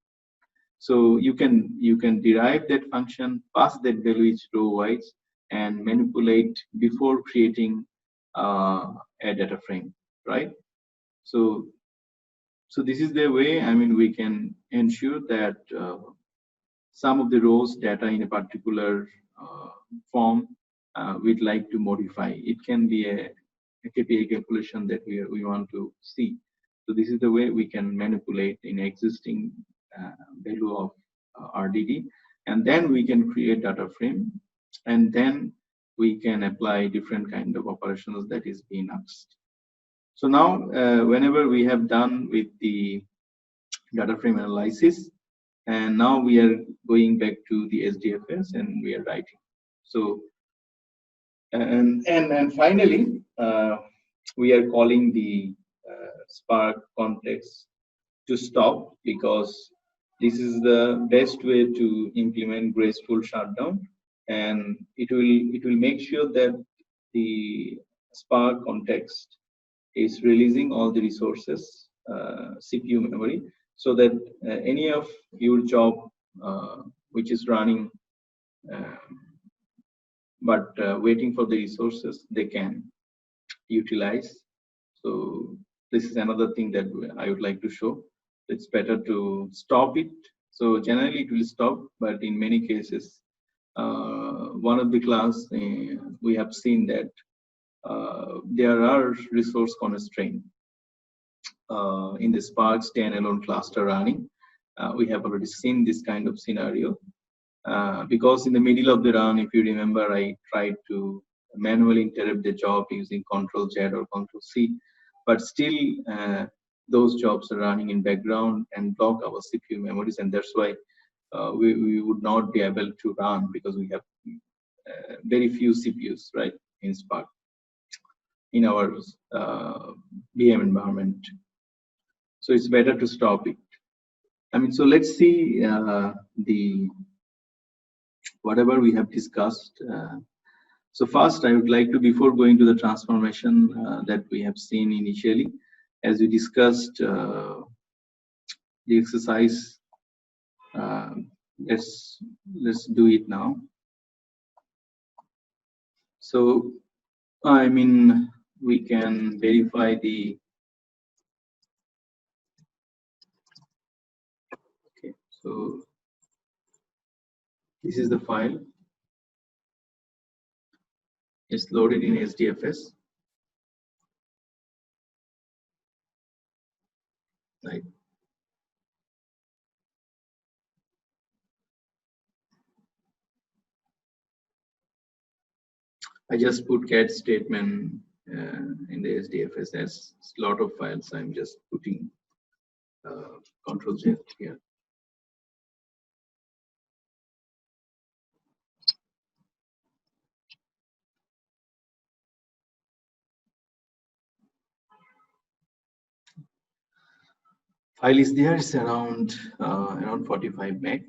So you can derive that function, pass that value each row wise, and manipulate before creating a data frame, right? So this is the way, I mean, we can ensure that some of the rows data in a particular form we'd like to modify. It can be a KPI calculation that we want to see. So this is the way we can manipulate in existing value of RDD, and then we can create data frame, and then we can apply different kind of operations that is being asked. So now, whenever we have done with the data frame analysis, and now we are going back to the SDFS and we are writing. So and finally, we are calling the Spark context to stop, because this is the best way to implement graceful shutdown, and it will make sure that the Spark context is releasing all the resources, CPU memory, so that any of your job which is running but waiting for the resources, they can utilize. So this is another thing that I would like to show. It's better to stop it. So generally it will stop, but in many cases, one of the class we have seen that there are resource constraints in the Spark standalone cluster running. We have already seen this kind of scenario. Because in the middle of the run, if you remember, I tried to manually interrupt the job using Control Z or Control C, but still those jobs are running in background and block our CPU memories, and that's why we would not be able to run, because we have very few CPUs, right, in Spark in our VM environment. So it's better to stop it. I mean, so let's see the whatever we have discussed. So first, I would like to, before going to the transformation that we have seen initially, as we discussed the exercise, let's do it now. So, I mean, we can verify the, okay, so this is the file. It's loaded in SDFS. Right. I just put cat statement in the SDFS. There's a lot of files. I'm just putting Control Z here. File is there. It's around 45 meg.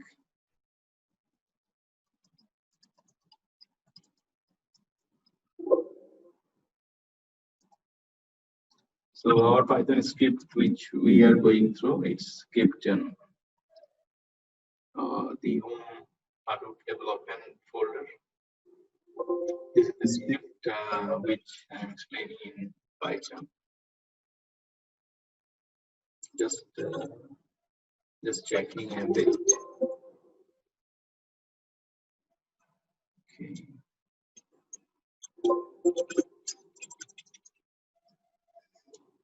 So our Python script, which we are going through, it's kept in the home Hadoop development folder. This is the script which I'm explaining in Python. Just checking a bit. Okay.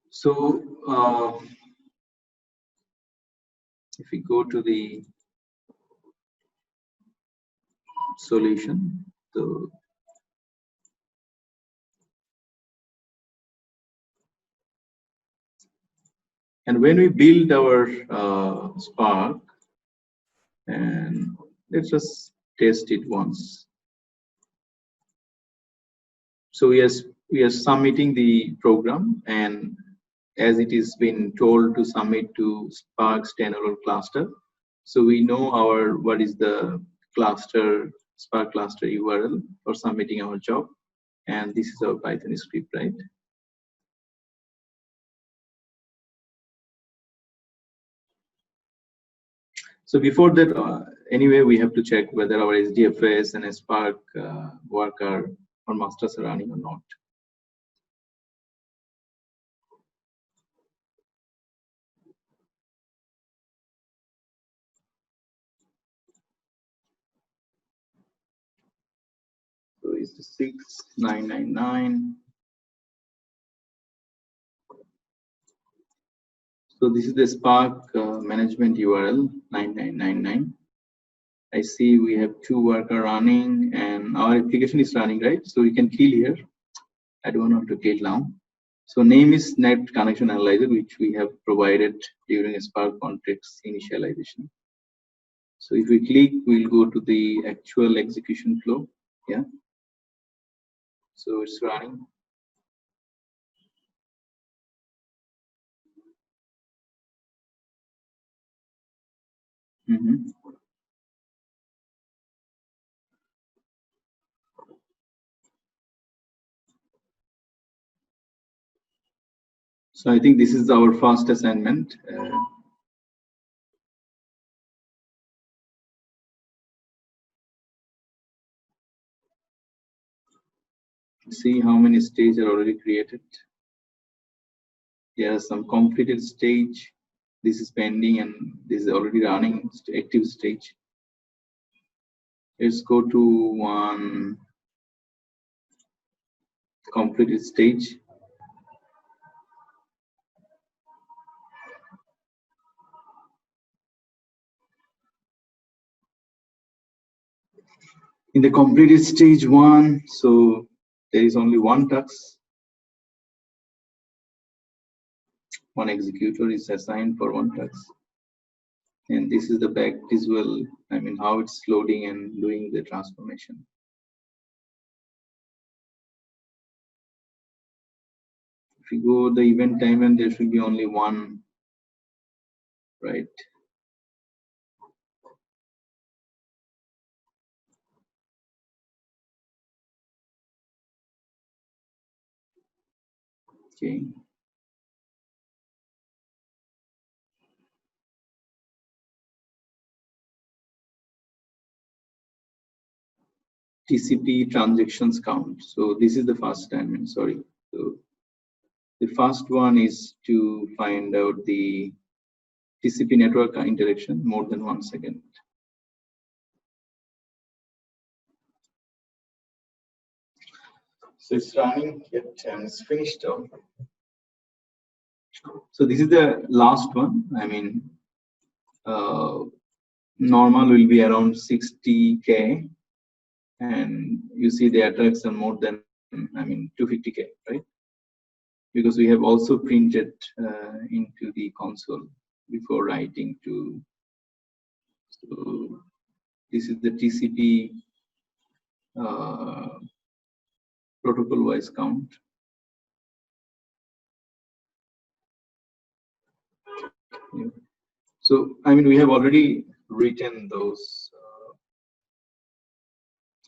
So if we go to the solution, so and when we build our Spark, and let's just test it once. So we are submitting the program, and as it is been told to submit to Spark standalone cluster, so we know what is the cluster Spark cluster URL for submitting our job, and this is our Python script, right? So before that, anyway, we have to check whether our SDFS and Spark worker or masters are running or not. So it's 6999. So this is the Spark management URL 9999. I see we have 2 worker running, and our application is running, right? So we can kill here. I don't want to kill now. So name is Net Connection Analyzer, which we have provided during a Spark context initialization. So if we click, we'll go to the actual execution flow. Yeah. So it's running. So I think this is our first assignment. See how many stages are already created. There are some completed stage. This is pending, and this is already running active stage. Let's go to one completed stage. In the completed stage 1, so there is only one task. One executor is assigned for one task. And this is the back visual, I mean, how it's loading and doing the transformation. If you go the event timeline, there should be only one, right? Okay. TCP transactions count. So this is the first time, sorry. So the first one is to find out the TCP network interaction more than 1 second. So it's running yet and it's finished off. So this is the last one. I mean, normal will be around 60K. and you see the attacks are more than, I mean, 250K, right? Because we have also printed into the console before writing to. So this is the TCP protocol wise count. Yeah. So I mean, we have already written those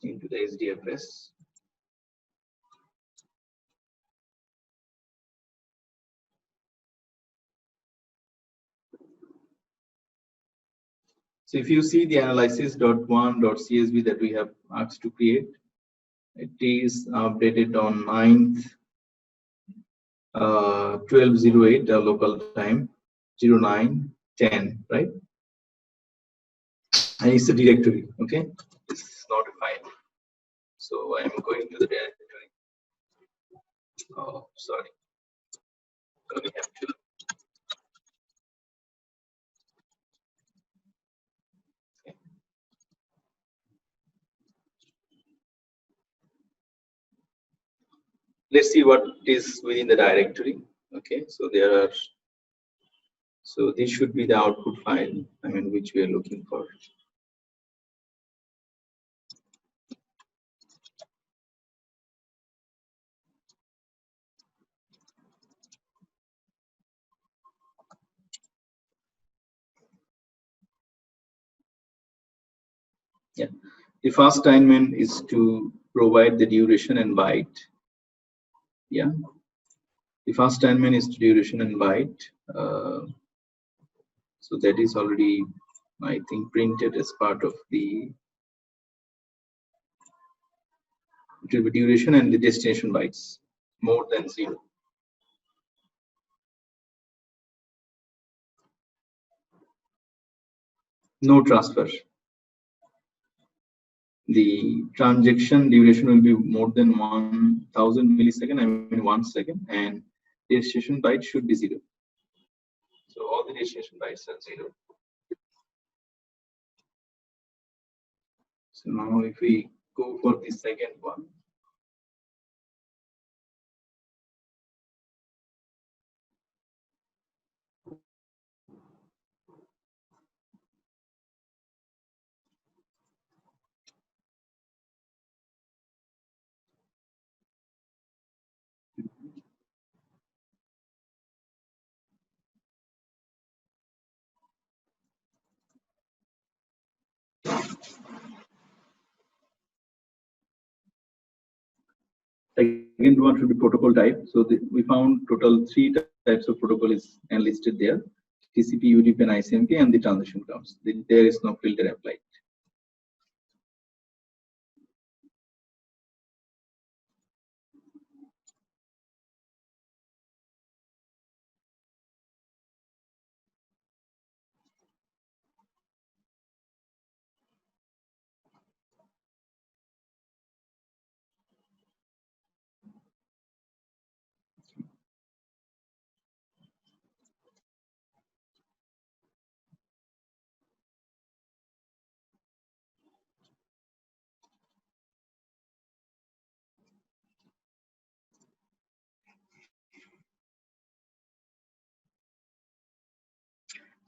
into the SDFS. So if you see the analysis.1.csv that we have asked to create, it is updated on 9th 1208 local time 0910, right? And it's a directory, okay? It's not a file. So I'm going to the directory. Oh, sorry. So we have to. Okay. Let's see what is within the directory. Okay, so there are. So this should be the output file, I mean, which we are looking for. Yeah, the first assignment is to provide the duration and byte. Yeah, the first assignment is to duration and byte. So that is already, I think, printed as part of the. It will be duration and the destination bytes more than 0. No transfer. The transaction duration will be more than 1000 millisecond, I mean 1 second, and destination byte should be 0. So all the destination bytes are 0. So now if we go for the second one, second one should be protocol type. So we found total 3 types of protocol is enlisted there: TCP, UDP, and ICMP, and the transaction counts. There is no filter applied.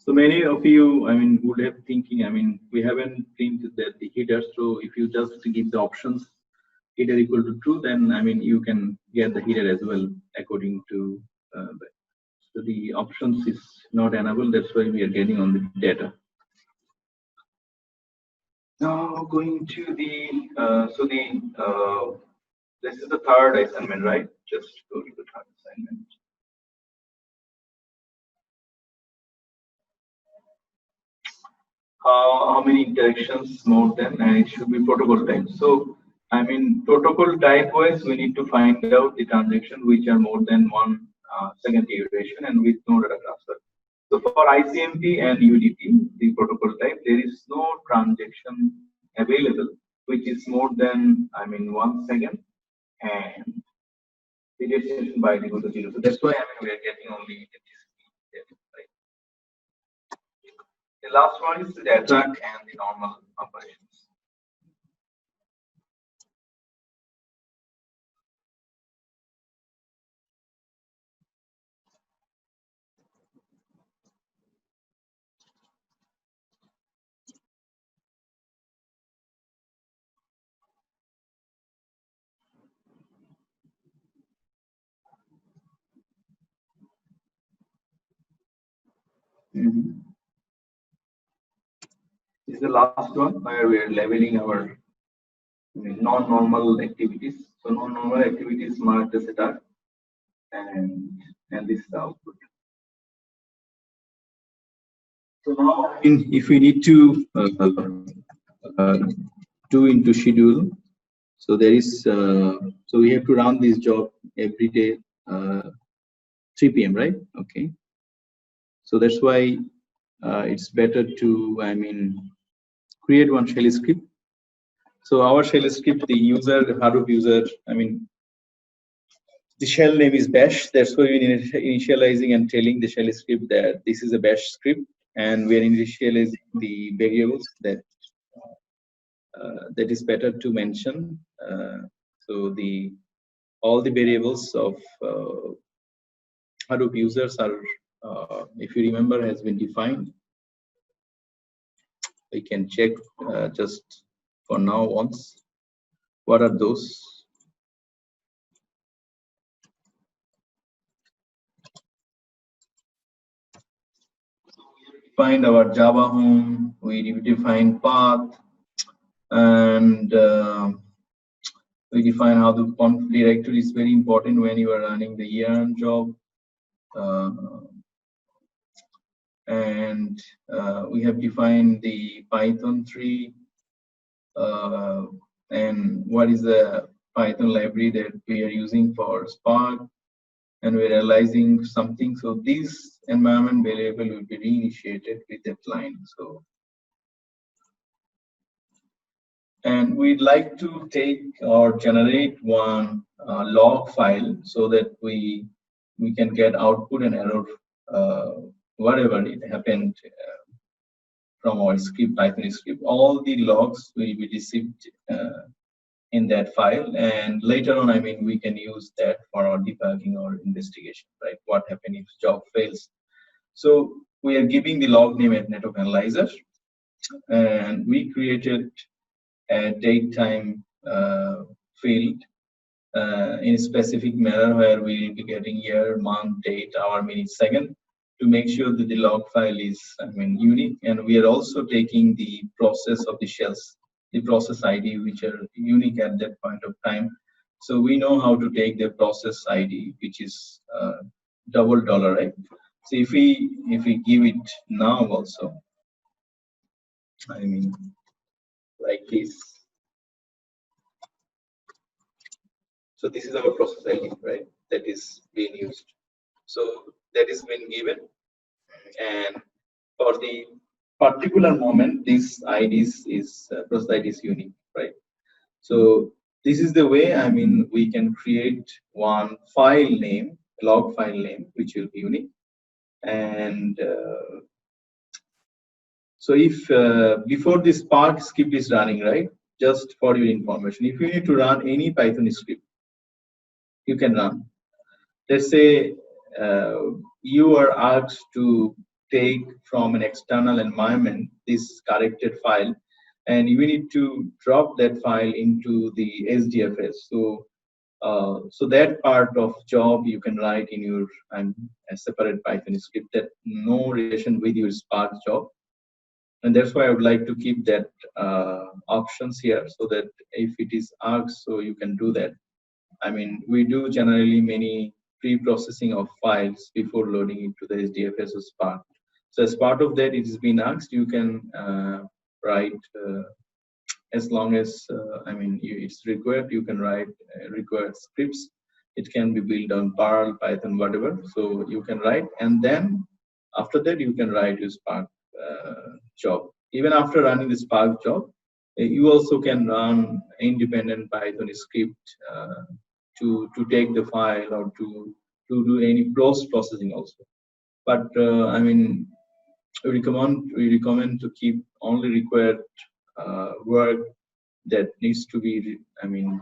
So many of you, I mean, would have thinking, I mean, we haven't printed the header. So if you just give the options, header equal to true, then I mean, you can get the header as well according to. So the options is not enabled. That's why we are getting on the data. Now going to the this is the third assignment, right? Just go to the third assignment. How many interactions more than, and it should be protocol type. So I mean, protocol type wise, we need to find out the transaction which are more than 1 second duration and with no data transfer. So for ICMP and UDP, the protocol type, there is no transaction available which is more than, I mean, 1 second, and the destination byte equal to 0. So that's why I mean we are getting only TCP. Right? The last one is the attack and the normal operations. This is the last one where we are labeling our non-normal activities. So non-normal activities marked as a dark, and this is the output. So now, if we need to do into schedule, so there is so we have to run this job every day 3 p.m. right? Okay. So that's why it's better to create one shell script. So our shell script, the user, Hadoop user, the shell name is bash. That's why we're initializing and telling the shell script that this is a bash script, and we're initializing the variables that that is better to mention. So all the variables of Hadoop users are, if you remember, has been defined. We can check just for now once. What are those? Defined our Java home, we define path, and we define how the conf directory is very important when you are running the yarn job. And we have defined the Python 3 and what is the Python library that we are using for Spark, and we're realizing something. So this environment variable will be reinitiated with that line. So, and we'd like to take or generate one log file so that we can get output and error, whatever it happened from our script, Python script. All the logs will be received in that file, and later on, we can use that for our debugging or investigation, right? What happens if job fails? So we are giving the log name at network analyzer, and we created a date time field in a specific manner where we will be getting year, month, date, hour, minute, second, to make sure that the log file is unique. And we are also taking the process of the shells, the process ID, which are unique at that point of time. So we know how to take the process ID, which is $, right? So if we give it now also, like this. So this is our process ID, right? That is being used. So that is been given, and for the particular moment, this ID is process ID is unique, right? So this is the way we can create one file name, log file name, which will be unique. And so if before this Spark script is running, right? Just for your information, if you need to run any Python script, you can run. Let's say you are asked to take from an external environment this corrected file, and you need to drop that file into the SDFS. So so that part of job you can write in your a separate Python script that no relation with your Spark job. And that's why I would like to keep that options here, so that if it is asked, so you can do that. We do generally many pre-processing of files before loading into the SDFS or Spark. So as part of that, it has been asked, you can write as long as it's required. You can write required scripts. It can be built on Perl, Python, whatever. So you can write, and then after that you can write your Spark job. Even after running the Spark job, you also can run independent Python script to take the file or to do any post processing also. But we recommend to keep only required work that needs to be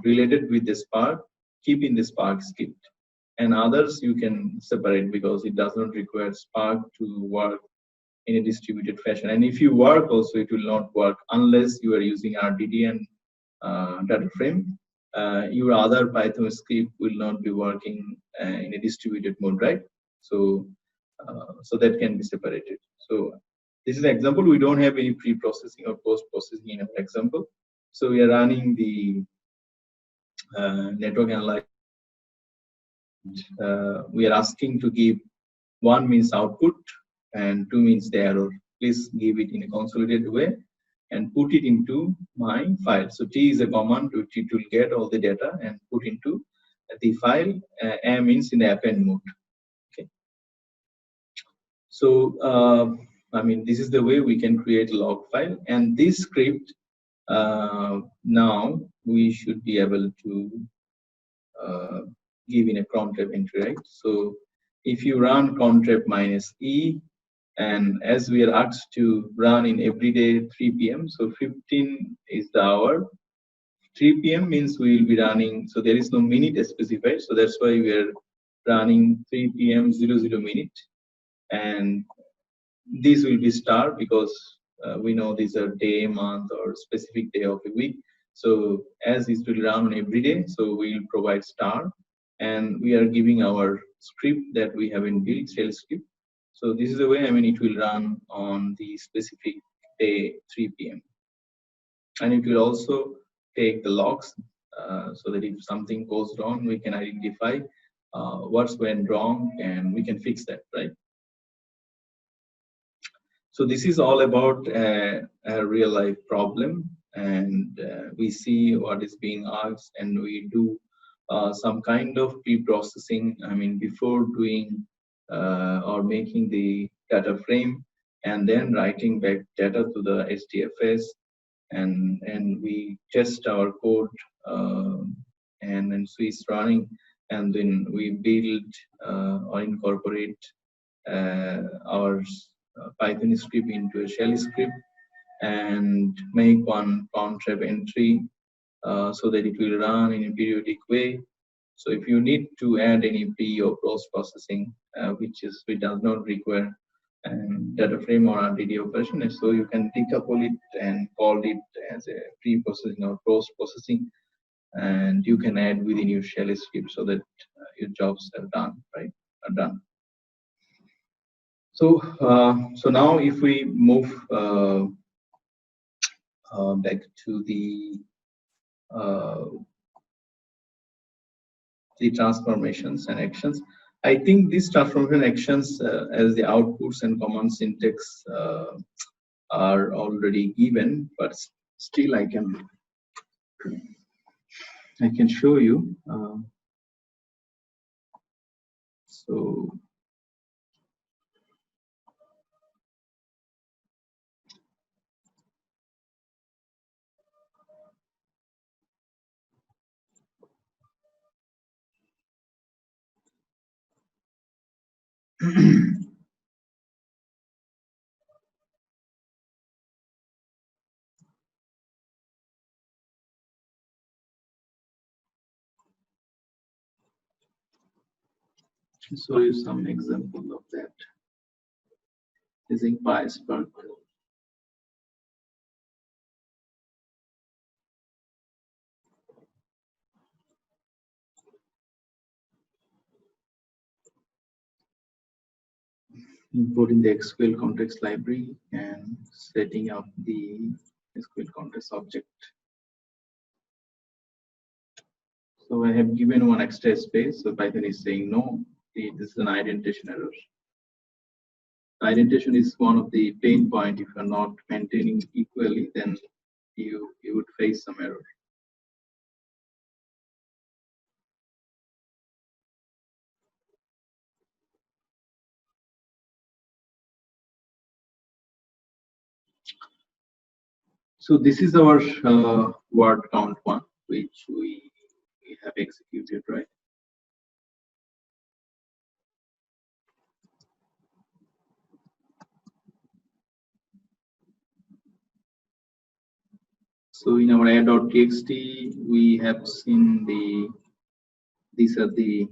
related with the Spark, keep in the Spark script, and others you can separate because it does not require Spark to work in a distributed fashion. And if you work also, it will not work unless you are using RDD and data frame. Your other Python script will not be working in a distributed mode, right? So So that can be separated. So this is an example. We don't have any pre-processing or post-processing in our example. So we are running the network analyzer. We are asking to give 1 means output and 2 means the error. Please give it in a consolidated way and put it into my file. So T is a command which it will get all the data and put into the file. M means in the append mode. Okay. So I mean, this is the way we can create a log file, and this script now we should be able to give in a cron trap entry, right? So if you run cron trap -e, and as we are asked to run in every day 3 p.m., so 15 is the hour. 3 p.m. means we will be running, so there is no minute specified, so that's why we are running 3 p.m. 00 minute, and this will be star because we know these are day, month, or specific day of a week. So as it will run every day, so we will provide star, and we are giving our script that we have in built shell script. So this is the way, I mean, it will run on the specific day 3 p.m. And it will also take the logs so that if something goes wrong, we can identify what's went wrong and we can fix that, right? So this is all about a real life problem, and we see what is being asked, and we do some kind of pre-processing. I mean, before doing or making the data frame, and then writing back data to the HDFS, and we test our code, and then so it's running, and then we build or incorporate our Python script into a shell script and make one cron trap entry so that it will run in a periodic way. So if you need to add any pre or post processing, which does not require data frame or RDD operation, so you can decouple it and call it as a pre-processing or post processing, and you can add within your shell script so that your jobs are done, right? Are done. So, so now if we move back to the transformations and actions, I think these transformation actions as the outputs and command syntax are already given, but still I can show you. So. Show you some example of that using PySpark. Importing the SQL context library and setting up the SQL context object. So I have given one extra space, so Python is saying no, this is an indentation error. Indentation is one of the pain point. If you're not maintaining equally, then you would face some error. So this is our word count one, which we have executed, right? So in our add.txt, we have seen these are the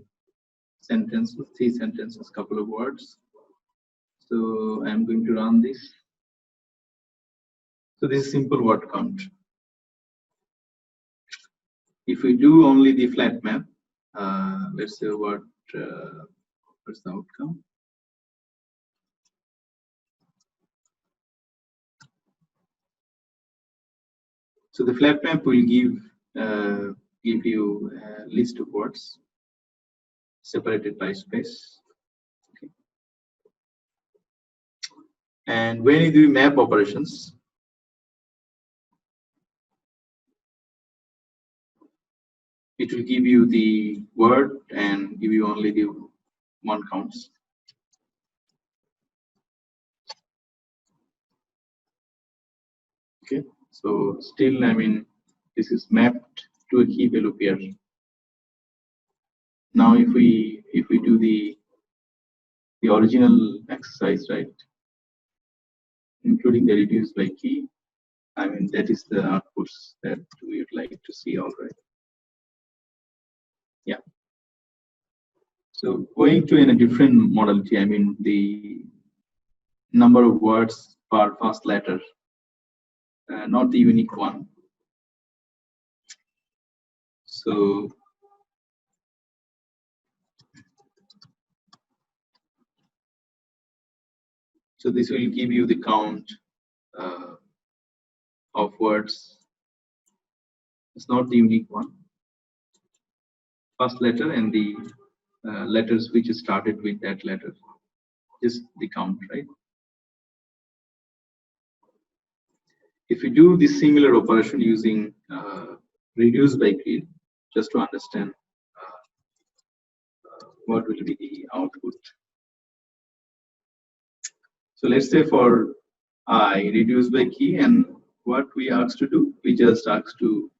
sentences, 3 sentences, couple of words. So I'm going to run this. So this is simple word count. If we do only the flat map, let's say what's the outcome? So the flat map will give you a list of words separated by space. Okay. And when you do map operations, it will give you the word and give you only the one counts. Okay, so still, I mean, this is mapped to a key value pair. Now, if we do the original exercise, right, including the reduce by key, I mean, that is the outputs that we would like to see already. Yeah. So going to in a different modality, I mean, the number of words per first letter, not the unique one. So this will give you the count of words. It's not the unique one. First letter and the letters which started with that letter, just the count, right? If you do this similar operation using reduce by grid, just to understand what will be the output. So let's say for I reduce by key, and what we asked to do, we just asked to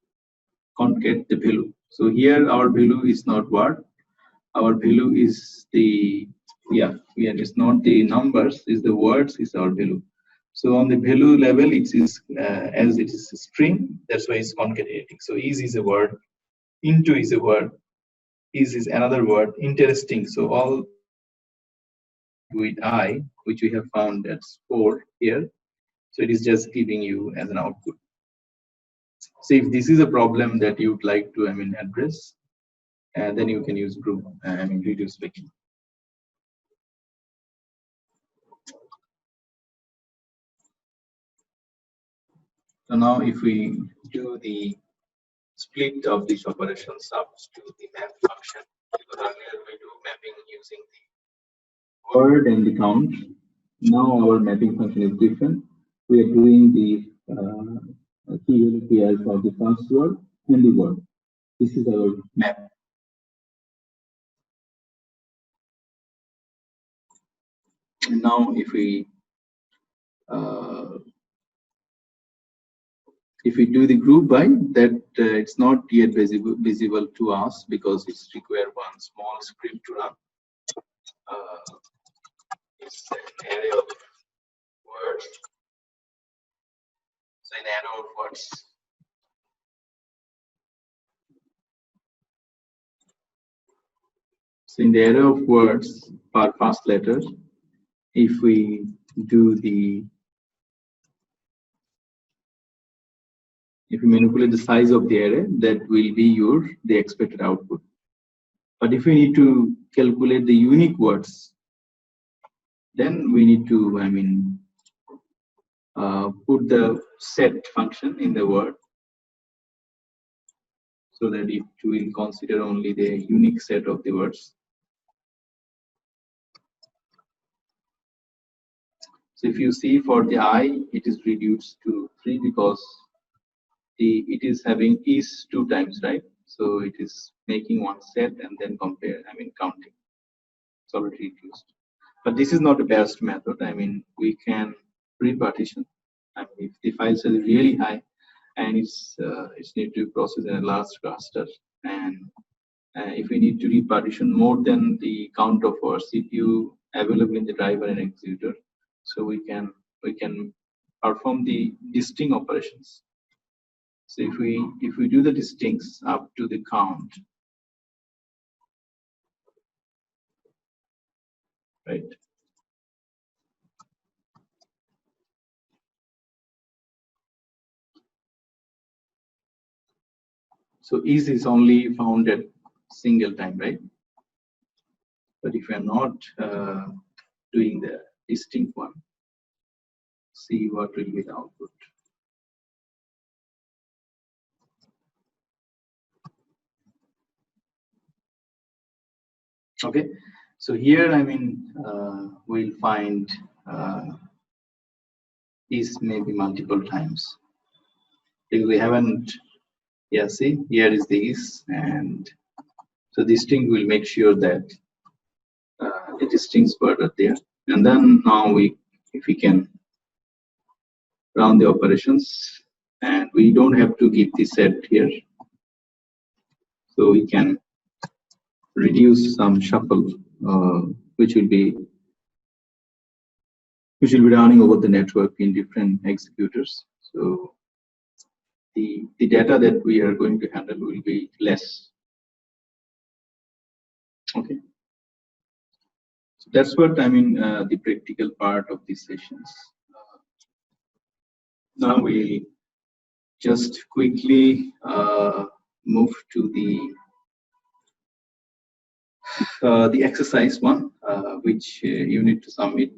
concatenate the value. So here our value is not word, our value is the it's not the numbers, is the words is our value. So on the value level, it is as it is a string, that's why it's concatenating. So is a word, into is a word, is another word, interesting. So all with I, which we have found that's 4 here. So it is just giving you as an output. So if this is a problem that you would like to, I mean, address, then you can use group, I mean, reduce by key. So now if we do the split of these operations up to the map function, because earlier we do mapping using the word and the count. Now our mapping function is different. We are doing the key value pairs for the first word and the word. This is our map. And now if we do the group by, that it's not yet visible to us because it's require one small script to run. It's an array of words. So an array of words. So in the array of words per first letter, if we do if you manipulate the size of the array, that will be the expected output. But if we need to calculate the unique words, then we need to, I mean, put the set function in the word so that it will consider only the unique set of the words. So if you see for the I, it is reduced to 3 because it is having is 2 times, right? So it is making one set and then compare, I mean, counting. It's already reduced. But this is not the best method. I mean, we can pre-partition. I mean, if the file size is really high and it's need to process in a large cluster, and if we need to repartition more than the count of our CPU available in the driver and executor, so we can perform the distinct operations. So if we do the distincts up to the count, right? So is only found at single time, right? But if we are not doing the distinct one, see what will be the output. Okay, so here we'll find these maybe multiple times because we haven't. Yeah, see, here is this, and so this string will make sure that the distinct word are there, and then now if we can run the operations, and we don't have to keep the set here, so we can reduce some shuffle, which will be running over the network in different executors. So the data that we are going to handle will be less. Okay, so that's what the practical part of these sessions. Now we just quickly move to the exercise one, which you need to submit.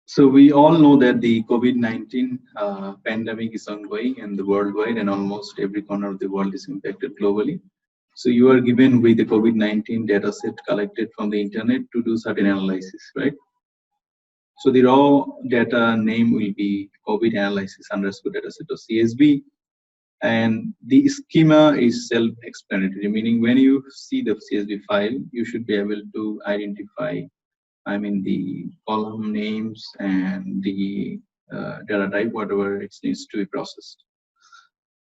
So we all know that the COVID-19 pandemic is ongoing and the worldwide, and almost every corner of the world is impacted globally. So you are given with the COVID-19 data set collected from the internet to do certain analysis, right? So the raw data name will be COVID analysis underscore dataset or CSV. And the schema is self-explanatory, meaning when you see the CSV file, you should be able to identify the column names and the data type, whatever it needs to be processed.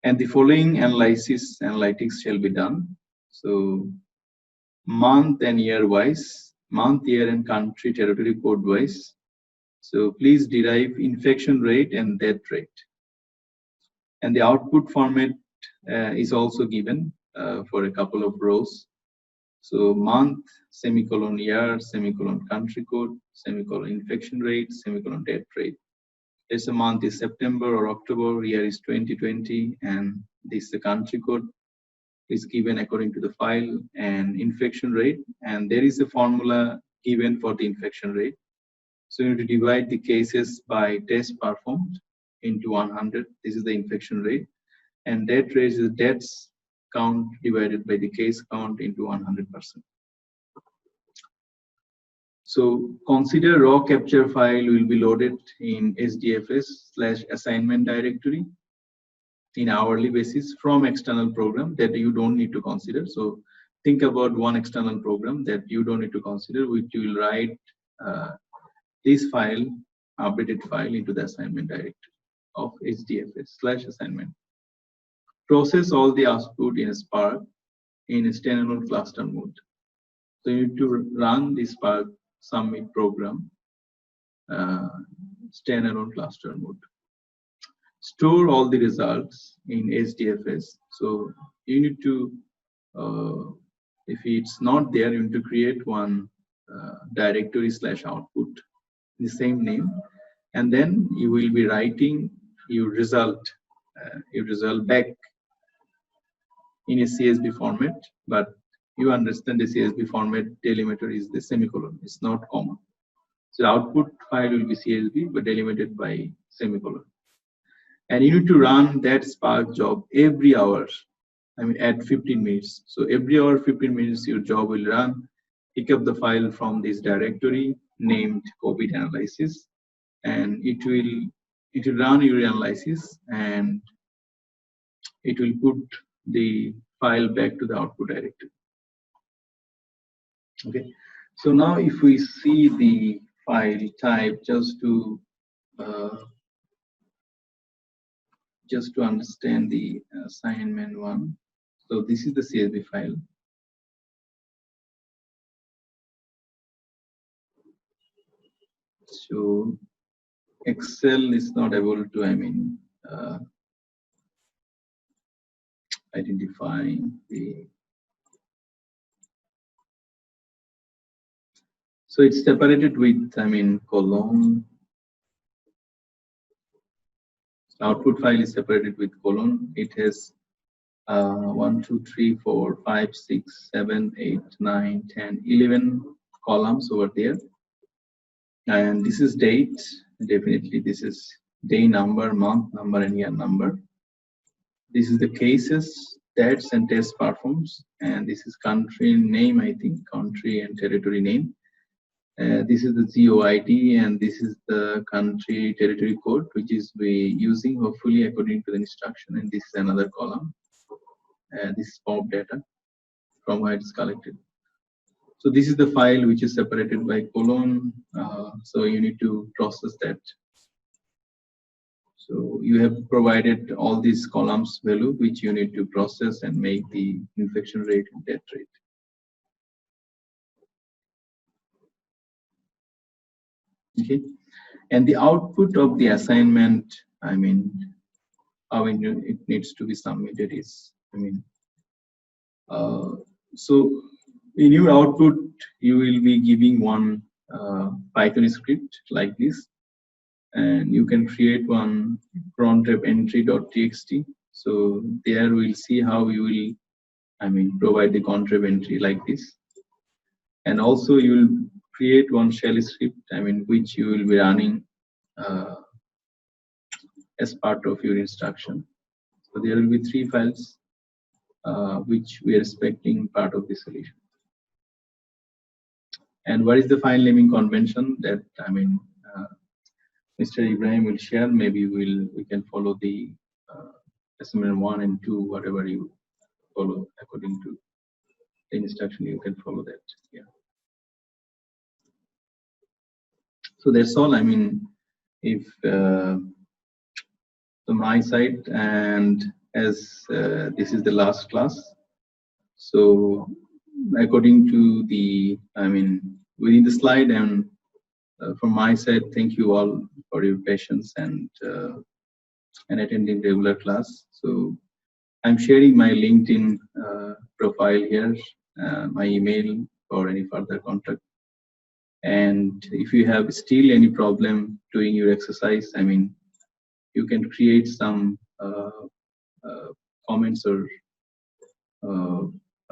And the following analytics shall be done. So month and year wise, month, year, and country territory code wise. So please derive infection rate and death rate. And the output format is also given for a couple of rows. So month, semicolon, year, semicolon, country code, semicolon, infection rate, semicolon, death rate. This month is September or October, year is 2020, and this the country code is given according to the file, and infection rate. And there is a formula given for the infection rate. So you need to divide the cases by test performed into 100. This is the infection rate. And death rate is deaths count divided by the case count into 100%. So consider raw capture file will be loaded in SDFS/assignment directory in hourly basis from external program that you don't need to consider. So think about one external program that you don't need to consider, which you will write this file, updated file, into the assignment directory of SDFS/assignment. Process all the output in Spark in a standalone cluster mode. So you need to run the Spark submit program standalone cluster mode. Store all the results in SDFS. So you need to, if it's not there, you need to create one directory/output, the same name, and then you will be writing your result back in a CSV format, but you understand the CSV format delimiter is the semicolon, it's not comma. So output file will be CSV but delimited by semicolon. And you need to run that Spark job every hour, at 15 minutes. So every hour, 15 minutes, your job will run, pick up the file from this directory named COVID analysis, and it will run your analysis, and it will put the file back to the output directory. Okay, so now if we see the file type, just to understand the assignment one. So this is the CSV file. So Excel is not able to identify the. So it's separated with colon. Output file is separated with colon. It has 1, 2, 3, 4, 5, 6, 7, 8, 9, 10, 11 columns over there. And this is date. Definitely this is day number, month number, and year number. This is the cases, stats, and test performs, and this is country name, I think, country and territory name. This is the GOID, and this is the country territory code, which is we using hopefully according to the instruction. And this is another column. This is POP data from where it's collected. So this is the file which is separated by colon. So you need to process that. So you have provided all these columns value which you need to process and make the infection rate and death rate. Okay, and the output of the assignment, I mean, how it needs to be submitted is, I mean, so in your output, you will be giving one Python script like this, and you can create one cron rep entry.txt. So there we'll see how you will, I mean, provide the contrib entry like this. And also you will create one shell script, I mean, which you will be running as part of your instruction. So there will be 3 files which we are expecting part of the solution. And what is the file naming convention that, I mean, Mr. Ibrahim will share. Maybe we can follow the SML 1 and 2, whatever you follow according to the instruction, you can follow that. Yeah. So that's all. I mean, if from my side, and as this is the last class, so according to the, I mean, within the slide, and from my side, thank you all for your patience and attending regular class. So I'm sharing my LinkedIn profile here, my email for any further contact. And if you have still any problem doing your exercise, I mean, you can create some comments or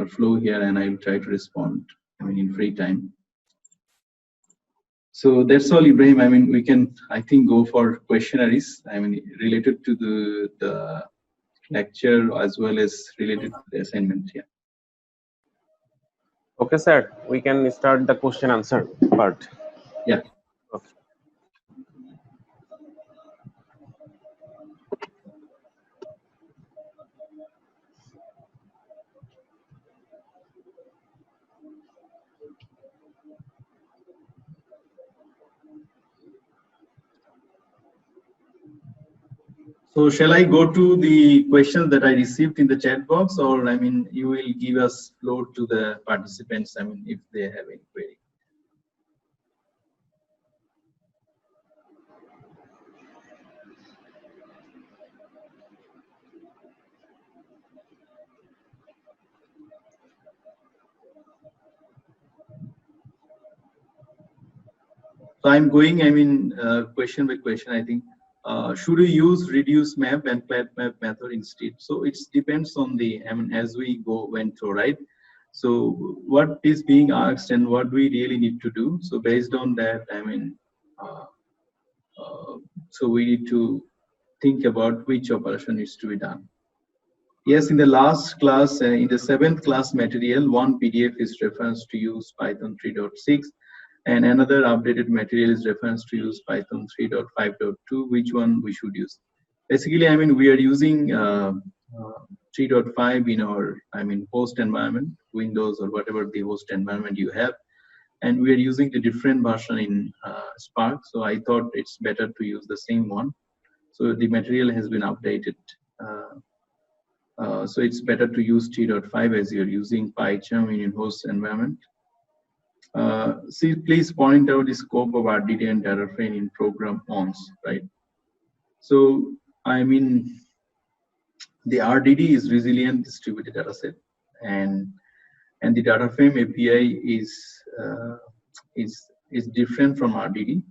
flow here, and I'll try to respond, I mean, in free time. So that's all, Ibrahim. I mean, we can, I think, go for questionnaires, I mean, related to the lecture as well as related to the assignment. Yeah. Okay, sir. We can start the question answer part. Yeah. Okay. So shall I go to the questions that I received in the chat box, or I mean, you will give us floor to the participants, I mean, if they have any query. So I'm going, I mean, question by question, I think. Should we use reduce map and flat map method instead? So it depends on the, I mean, as we went through, right? So what is being asked and what we really need to do. So based on that, I mean, so we need to think about which operation needs to be done. Yes, in the last class, in the 7th class material, one PDF is reference to use Python 3.6. and another updated material is reference to use Python 3.5.2. Which one we should use? Basically, I mean, we are using 3.5 in our, I mean, host environment, Windows or whatever the host environment you have, and we are using the different version in Spark. So I thought it's better to use the same one. So the material has been updated. So it's better to use 3.5 as you're using PyCharm in your host environment. See, please point out the scope of RDD and data frame in program ONS, right? So, I mean, the RDD is resilient distributed data set, and the data frame API is different from RDD.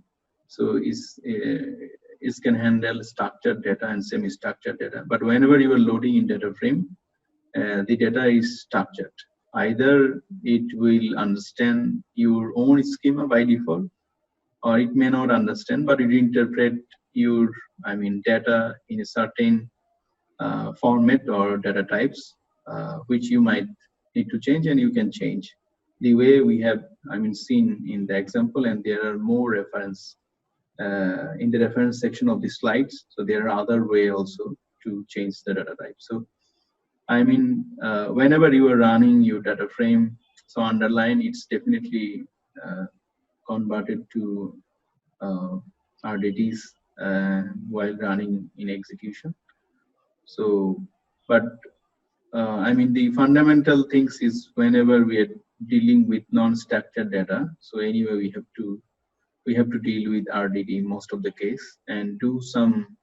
So it can handle structured data and semi-structured data. But whenever you are loading in data frame, the data is structured. Either it will understand your own schema by default, or it may not understand, but it interpret your, I mean, data in a certain format or data types, which you might need to change, and you can change the way we have, seen in the example, and there are more reference in the reference section of the slides. So there are other way also to change the data type. So whenever you are running your data frame, so underline it's definitely converted to RDTs while running in execution. So, but the fundamental things is whenever we are dealing with non-structured data. So anyway, we have to deal with RDD in most of the case and do some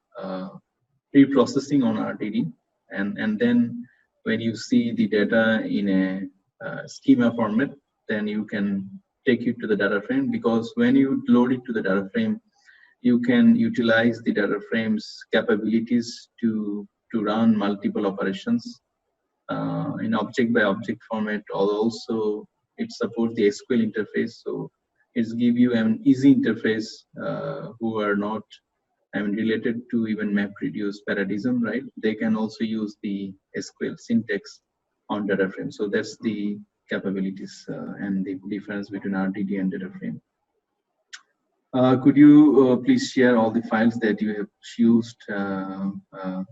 pre-processing on RDD, and then when you see the data in a schema format, then you can take it to the data frame, because when you load it to the data frame, you can utilize the data frame's capabilities to run multiple operations in object by object format. Also, it supports the SQL interface, so it's give you an easy interface who are not related to even MapReduce paradigm, right? They can also use the SQL syntax on data frame. So that's the capabilities and the difference between RDD and data frame. Could you please share all the files that you have used?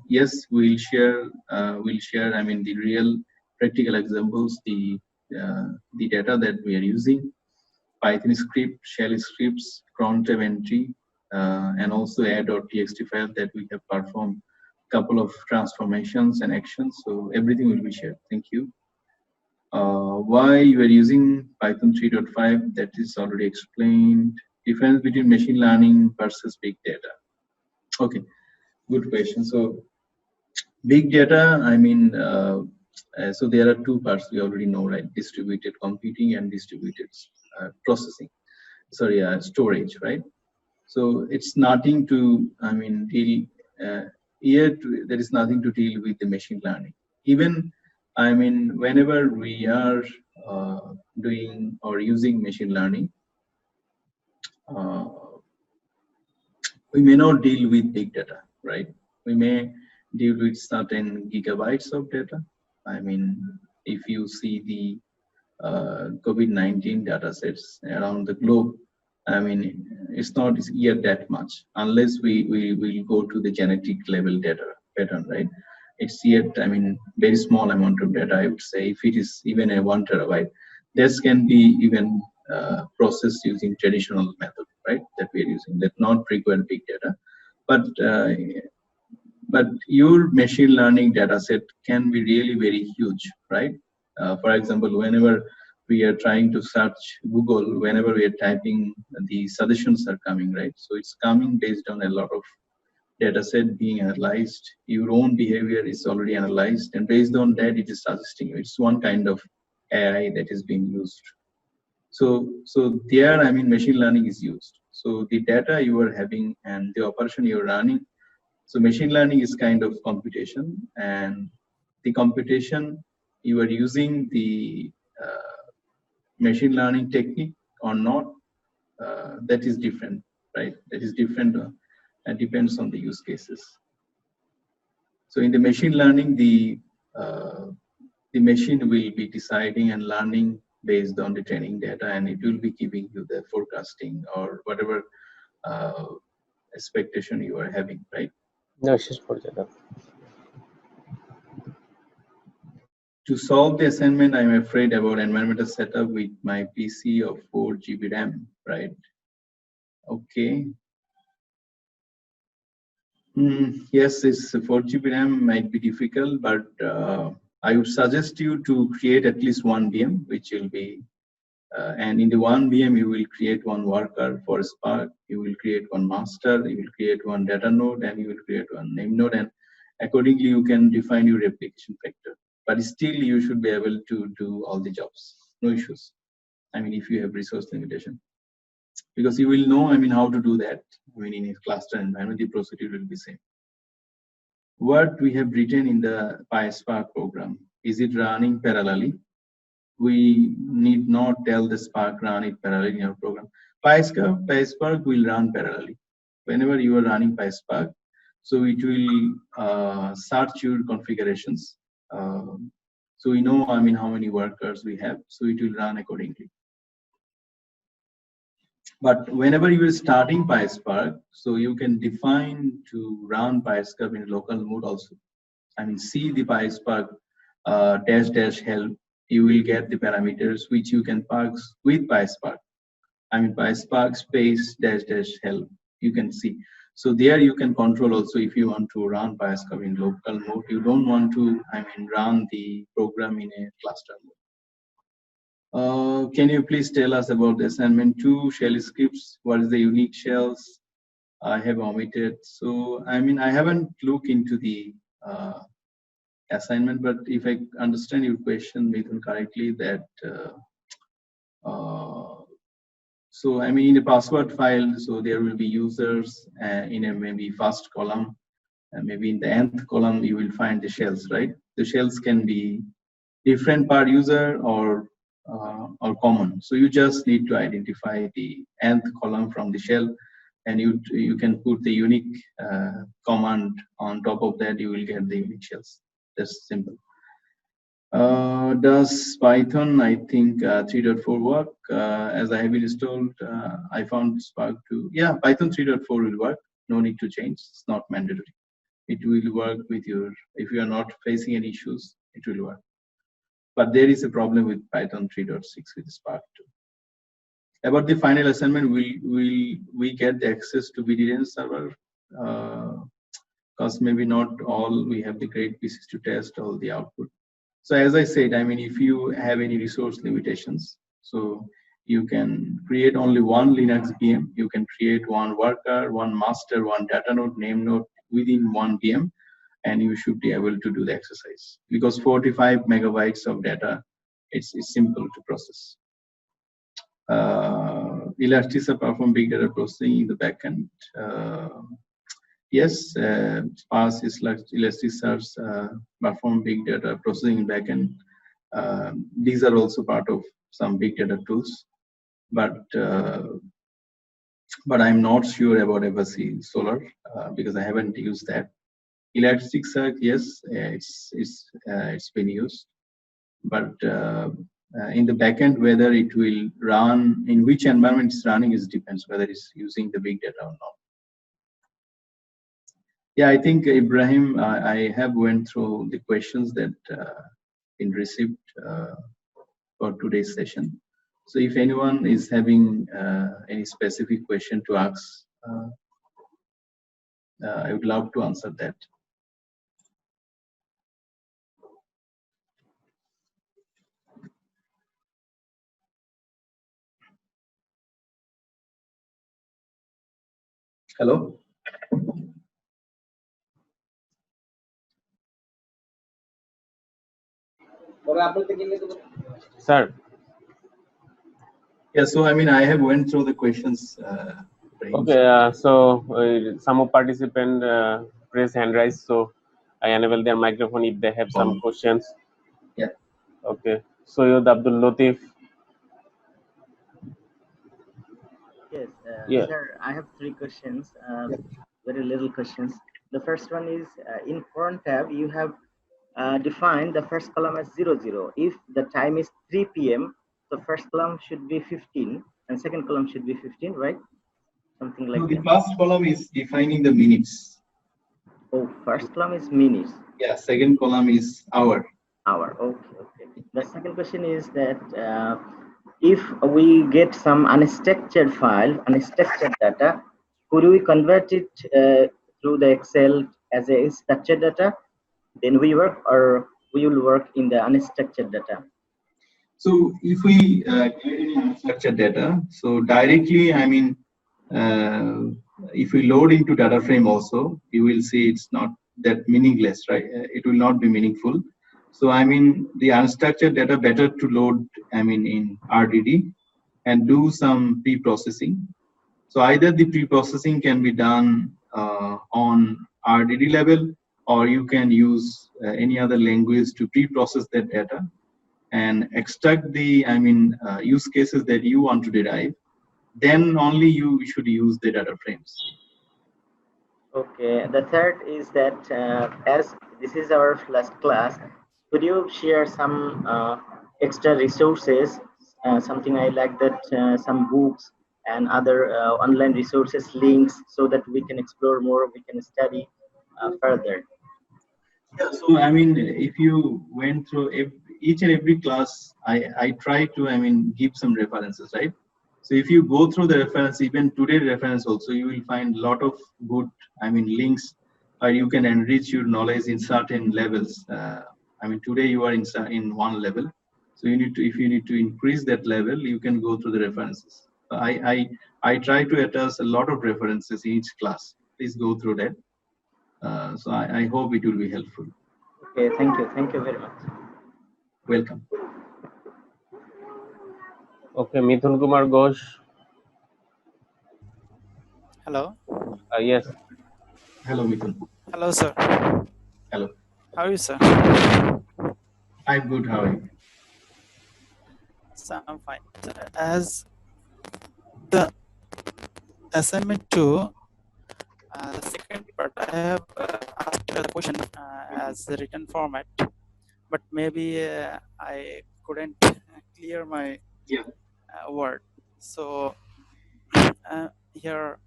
Yes, we'll share. The real practical examples, the data that we are using, Python script, shell scripts, cron tab entry, and also add.txt file that we have performed couple of transformations and actions. So everything will be shared. Thank you. Why you are using Python 3.5, that is already explained. Difference between machine learning versus big data. Okay, good question. So big data, so there are two parts we already know, right? Distributed computing and distributed processing. Sorry, storage, right? So it's nothing to, deal here. There is nothing to deal with the machine learning. Even, whenever we are doing or using machine learning, we may not deal with big data, right? We may deal with certain gigabytes of data. If you see the COVID-19 data sets around the globe, it's not yet that much unless we will go to the genetic level data pattern, right? It's yet, very small amount of data, I would say. If it is even a 1 terabyte, this can be even processed using traditional method, right? That we are using, that not require big data. But your machine learning data set can be really very huge, right? For example, whenever we are trying to search Google, whenever we are typing, the suggestions are coming, right? So it's coming based on a lot of data set being analyzed. Your own behavior is already analyzed, and based on that, it is suggesting you. It's one kind of AI that is being used. So there, machine learning is used. So the data you are having and the operation you are running. So machine learning is kind of computation, and the computation you are using the machine learning technique or not, that is different, right? That is different and depends on the use cases. So in the machine learning, the machine will be deciding and learning based on the training data, and it will be giving you the forecasting or whatever expectation you are having, right? No, she's for that. To solve the assignment, I'm afraid about environmental setup with my PC of 4 GB RAM, right? Okay. Yes, this 4 GB RAM might be difficult, but I would suggest you to create at least one VM, which will be, and in the one VM, you will create one worker for Spark, you will create one master, you will create one data node, and you will create one name node, and accordingly, you can define your replication factor. But still, you should be able to do all the jobs, no issues. If you have resource limitation, because you will know, how to do that. In a cluster environment, the procedure will be same. What we have written in the PySpark program, is it running parallelly? We need not tell the Spark run it parallelly in our program. PySpark will run parallelly. Whenever you are running PySpark, So it will search your configurations. So we know, I mean, how many workers we have. So it will run accordingly. But whenever you are starting PySpark, so you can define to run PySpark in local mode also. I mean, see the PySpark dash help. You will get the parameters which you can parse with PySpark. I mean, PySpark space dash help. You can see. So there you can control also if you want to run PySpark in local mode. You don't want to, I mean, run the program in a cluster mode. Can you please tell us about the assignment 2 shell scripts? What is the unique shells? I have omitted. So, I mean, I haven't looked into the assignment, but if I understand your question, Mithun, correctly, that so I mean in a password file, so there will be users in a maybe first column, and maybe in the nth column you will find the shells, right? The shells can be different per user or common. So you just need to identify the nth column from the shell, and you can put the unique command on top of that. You will get the unique shells. That's simple. Does Python, I think 3.4 work? As I have installed, I found Spark 2. Yeah, Python 3.4 will work. No need to change. It's not mandatory. It will work with your, if you are not facing any issues, it will work. But there is a problem with Python 3.6 with Spark 2. About the final assignment, we get the access to VDN server? Because maybe not all we have the great pieces to test all the output. So as I said, I mean, if you have any resource limitations, so you can create only one Linux VM. You can create one worker, one master, one data node, name node within one VM, and you should be able to do the exercise. Because 45 megabytes of data, it's simple to process. Elasticsearch perform big data processing in the backend. Yes, sparse Elasticsearch perform big data processing in backend. These are also part of some big data tools, but I'm not sure about FSC Solar because I haven't used that. Elasticsearch, yes, it's been used, but in the backend, whether it will run in which environment it's running is depends whether it's using the big data or not. Yeah, I think Ibrahim, I have went through the questions that been received for today's session. So if anyone is having any specific question to ask, I would love to answer that. Hello? Sir. Yeah, so I mean, I have went through the questions. Okay, so some of participants press hand raise, so I enable their microphone if they have some questions. Yeah. Okay, Soyod Abdul Latif. Yes, Yeah. sir, I have 3 questions, very little questions. The first one is in front tab, you have defined the first column as 00. If the time is 3 p.m., the first column should be 15 and second column should be 15, right? Something like that. that. The first column is defining the minutes. Oh, first column is minutes. Yeah, second column is hour. Hour, okay. The second question is that if we get some unstructured file, unstructured data, could we convert it through the Excel as a structured data? Then we work, or we will work in the unstructured data? So if we get any unstructured data, so directly, I mean, if we load into data frame also, you will see it's not that meaningless, right? It will not be meaningful. So I mean, the unstructured data better to load, I mean, in RDD and do some pre-processing. So either the pre-processing can be done on RDD level, or you can use any other language to pre-process that data and extract the, I mean, use cases that you want to derive. Then only you should use the data frames. Okay, the third is that as this is our last class, could you share some extra resources, something I like that, some books and other online resources, links, so that we can explore more, we can study further. Yeah, so I mean, if you went through each and every class, I try to, I mean, give some references, right? So if you go through the reference, even today reference also, you will find a lot of good, I mean, links, or you can enrich your knowledge in certain levels. I mean, today you are in one level, so you need to, if you need to increase that level, you can go through the references. I try to attach a lot of references in each class. Please go through that. So I hope it will be helpful. Okay, thank you very much. Welcome. Okay, Mithun Kumar Ghosh. Hello. Yes. Hello, Mithun. Hello, sir. Hello. How are you, sir? I'm good. How are you? So I'm fine. As the assignment 2, the second part, I have asked the question as a written format, but maybe I couldn't clear my Yeah. word. So here,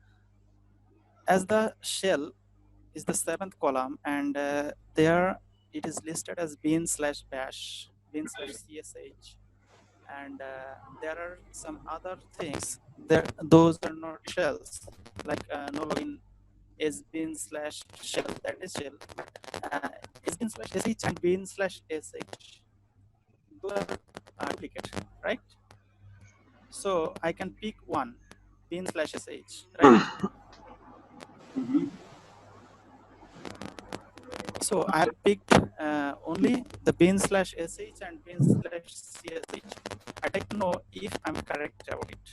as the shell is the 7th column, and there it is listed as bin/bash, bin/csh, and there are some other things that those are not shells, like no login is bin/shell, that is shell, uh, is bin/sh and bin/sh, those are duplicate, right? So I can pick one, bin/sh, right? So I have picked only the bin/sh and bin/csh. I'd like to know if I'm correct about it.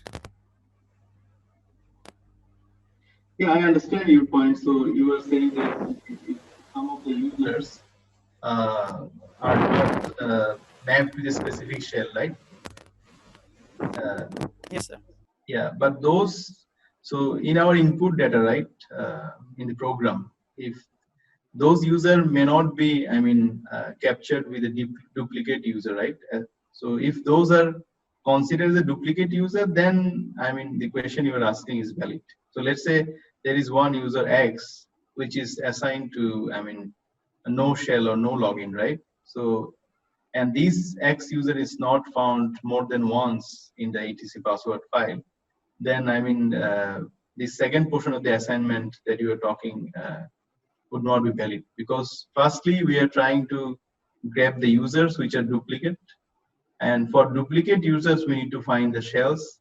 Yeah, I understand your point. So you are saying that if some of the users are not mapped with a specific shell, right? Yes, sir. Yeah, but those, so in our input data, right, in the program, if those user may not be, I mean, captured with a duplicate user, right? So if those are considered as a duplicate user, then, I mean, the question you are asking is valid. So let's say there is one user X, which is assigned to, I mean, a no shell or no login, right? So, and this X user is not found more than once in the etc password file, then, I mean, the second portion of the assignment that you are talking would not be valid, because firstly we are trying to grab the users which are duplicate, and for duplicate users we need to find the shells,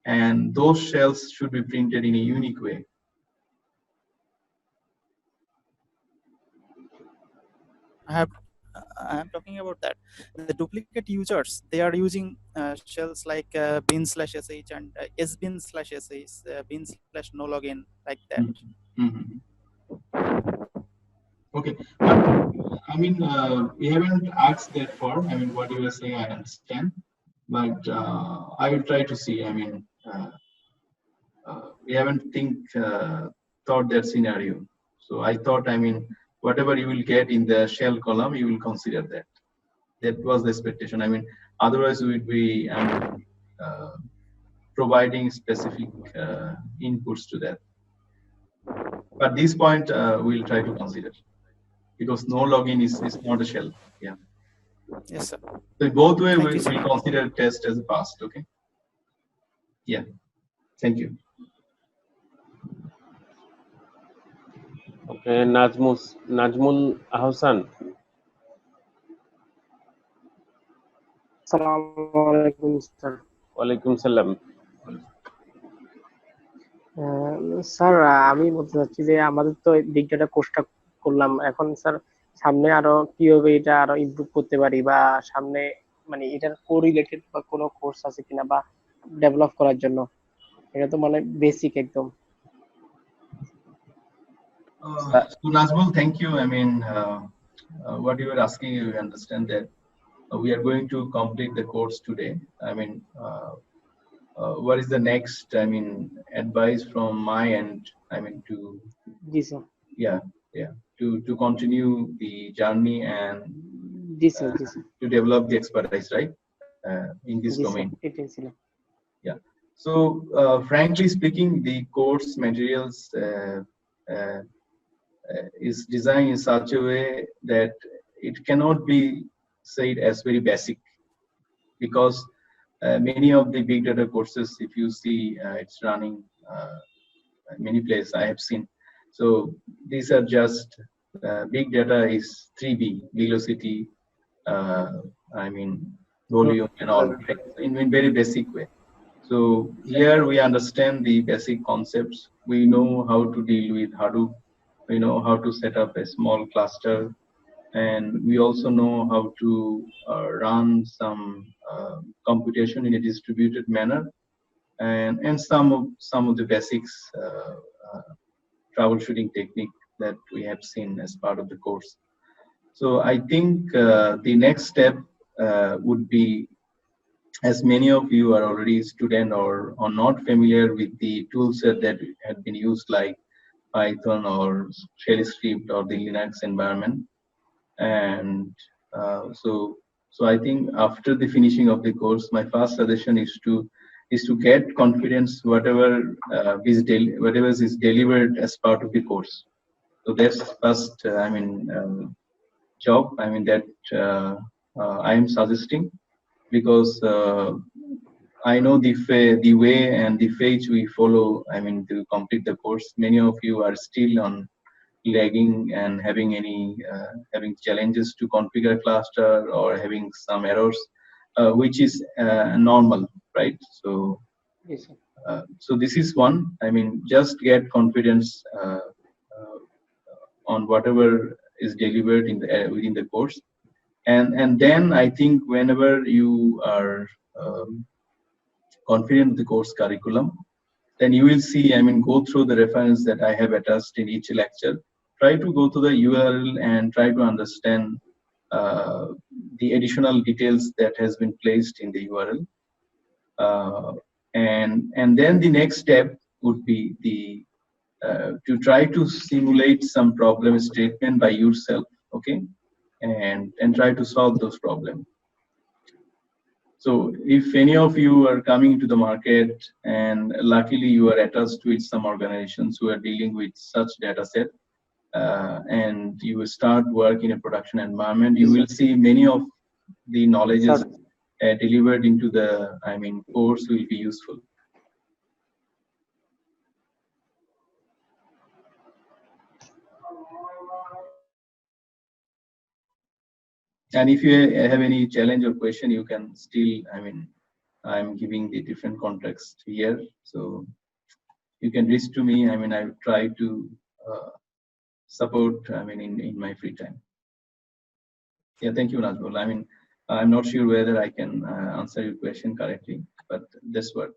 and those shells should be printed in a unique way. I'm talking about that. The duplicate users, they are using shells like bin/sh and sbin/sh, bin/no login, like that. Mm-hmm. Okay, but I mean, we haven't asked that for. I mean, what you were saying, I understand, but I will try to see. I mean, we haven't thought that scenario. So I thought, I mean, whatever you will get in the shell column, you will consider that. That was the expectation. I mean, otherwise we would be, I mean, providing specific inputs to that. But this point we'll try to consider, because no login is not a shell. Yeah. Yes, sir. So both way Thank we you, sir. will consider test as a passed. Okay. Yeah. Thank you. Okay, Najmul Ahsan. আসসালামু আলাইকুম sir. Walaikum salam. Sir আমি বলতে চাচ্ছি যে আমাদের তো big data কোর্সটা করলাম, এখন স্যার সামনে আরো কিভাবে এটা আরো ইমপ্রুভ করতে পারি, বা সামনে মানে এটার কোরিলেটেড বা কোনো কোর্স আছে কিনা বা ডেভেলপ করার জন্য, এটা তো মানে বেসিক একদম। So Nazmul, thank you. I mean, what you were asking, you understand that we are going to complete the course today. I mean, what is the next, I mean, advice from my end, I mean, to G sir yeah, to continue the journey and G sir G sir to develop the expertise, right, in this G domain. Sir এটাই ছিল Yeah. So, frankly speaking, the course materials uh, is designed in such a way that it cannot be said as very basic, because many of the big data courses, if you see, it's running many places I have seen. So these are just big data is 3B, velocity, uh, I mean, volume and all, right? In very basic way. So here we understand the basic concepts. We know how to deal with Hadoop. We know how to set up a small cluster, and we also know how to run some computation in a distributed manner, and some of the basics troubleshooting technique that we have seen as part of the course. So I think the next step would be, as many of you are already student or are not familiar with the toolset that have been used, like Python or shell script or the Linux environment. And so I think after the finishing of the course, my first suggestion is to get confidence whatever whatever is delivered as part of the course. So that's first, I mean, job, I mean, that I am suggesting, because I know the way and the phase we follow, I mean, to complete the course. Many of you are still on lagging and having challenges to configure a cluster or having some errors, which is normal, right? G sir So this is one. I mean, just get confidence on whatever is delivered in the within the course, and then I think whenever you are confident with the course curriculum, then you will see, I mean, go through the reference that I have attached in each lecture. Try to go to the URL and try to understand the additional details that has been placed in the URL. And then the next step would be to try to simulate some problem statement by yourself, okay, and try to solve those problems. So if any of you are coming to the market and luckily you are attached with some organizations who are dealing with such data set, and you will start work in a production environment, you will see many of the knowledges delivered into the, I mean, course will be useful. And if you have any challenge or question, you can still, I mean, I'm giving the different context here, so you can reach to me. I mean, I will try to support, I mean, in my free time. Yeah, thank you, Najmul. I mean, I'm not sure whether I can answer your question correctly, but that's what.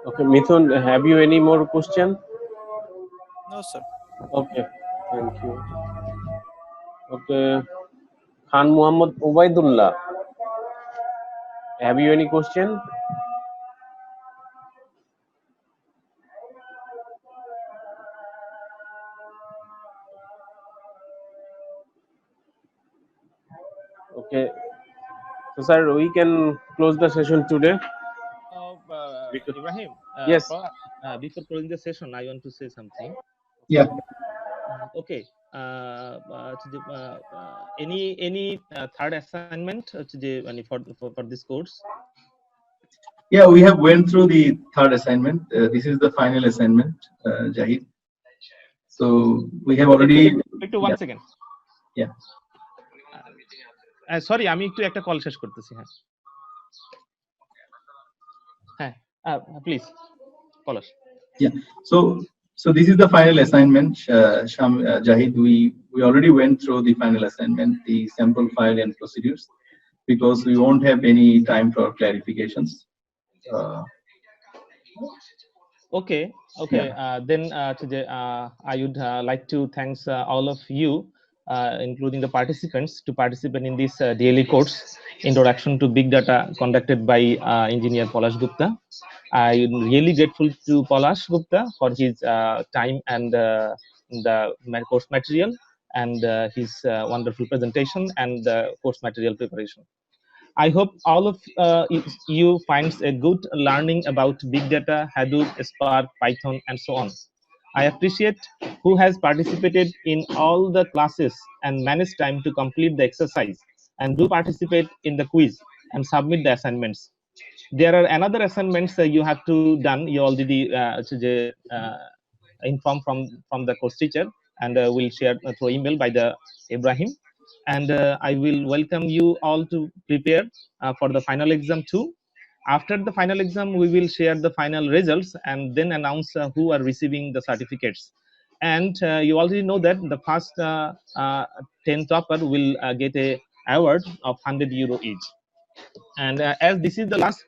Okay, Mithun, have you any more question? No, sir. Okay, thank you. Okay, Khan Muhammad Ubaidullah, have you any question? Okay, so sir, we can close the session today. Ibrahim, Yes. before closing the session, I want to say something. Yeah. Okay. Any third assignment for this course? Yeah, we have went through the third assignment. This is the final assignment, Jahid. So we have already. One second. Yeah. Sorry, আমি একটু একটা call শেষ করতেছি। হ্যাঁ, please, call us. Yeah. So this is the final assignment, Jahid. We already went through the final assignment, the sample file and procedures, because we won't have any time for clarifications. Okay, okay. Then today, I would like to thanks all of you, including the participants, to participate in this daily course, Introduction to Big Data, conducted by Engineer Palash Gupta. I'm really grateful to Palash Gupta for his time and the course material and his wonderful presentation and course material preparation. I hope all of you finds a good learning about big data, Hadoop, Spark, Python, and so on. I appreciate who has participated in all the classes and managed time to complete the exercise, and do participate in the quiz and submit the assignments. There are another assignments you have to done. You already informed from the course teacher, and will share through email by the Ibrahim. And I will welcome you all to prepare for the final exam too. After the final exam, we will share the final results and then announce who are receiving the certificates. And you already know that the first 10 topper will get a award of €100 each. And as this is the last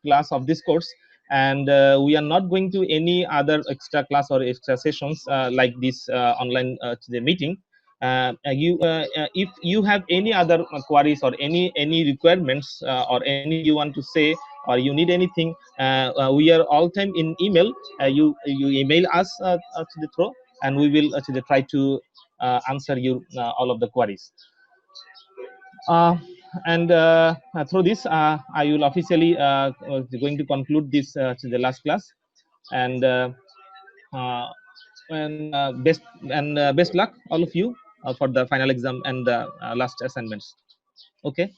class of this course, and we are not going to any other extra class or extra sessions like this online the meeting. If you have any other queries or any requirements or any you want to say or you need anything, we are all time in email. You email us to the through, and we will try to answer you all of the queries. And through this, I will officially going to conclude this to the last class, and uh, best luck all of you for the final exam and the last assignments. Okay.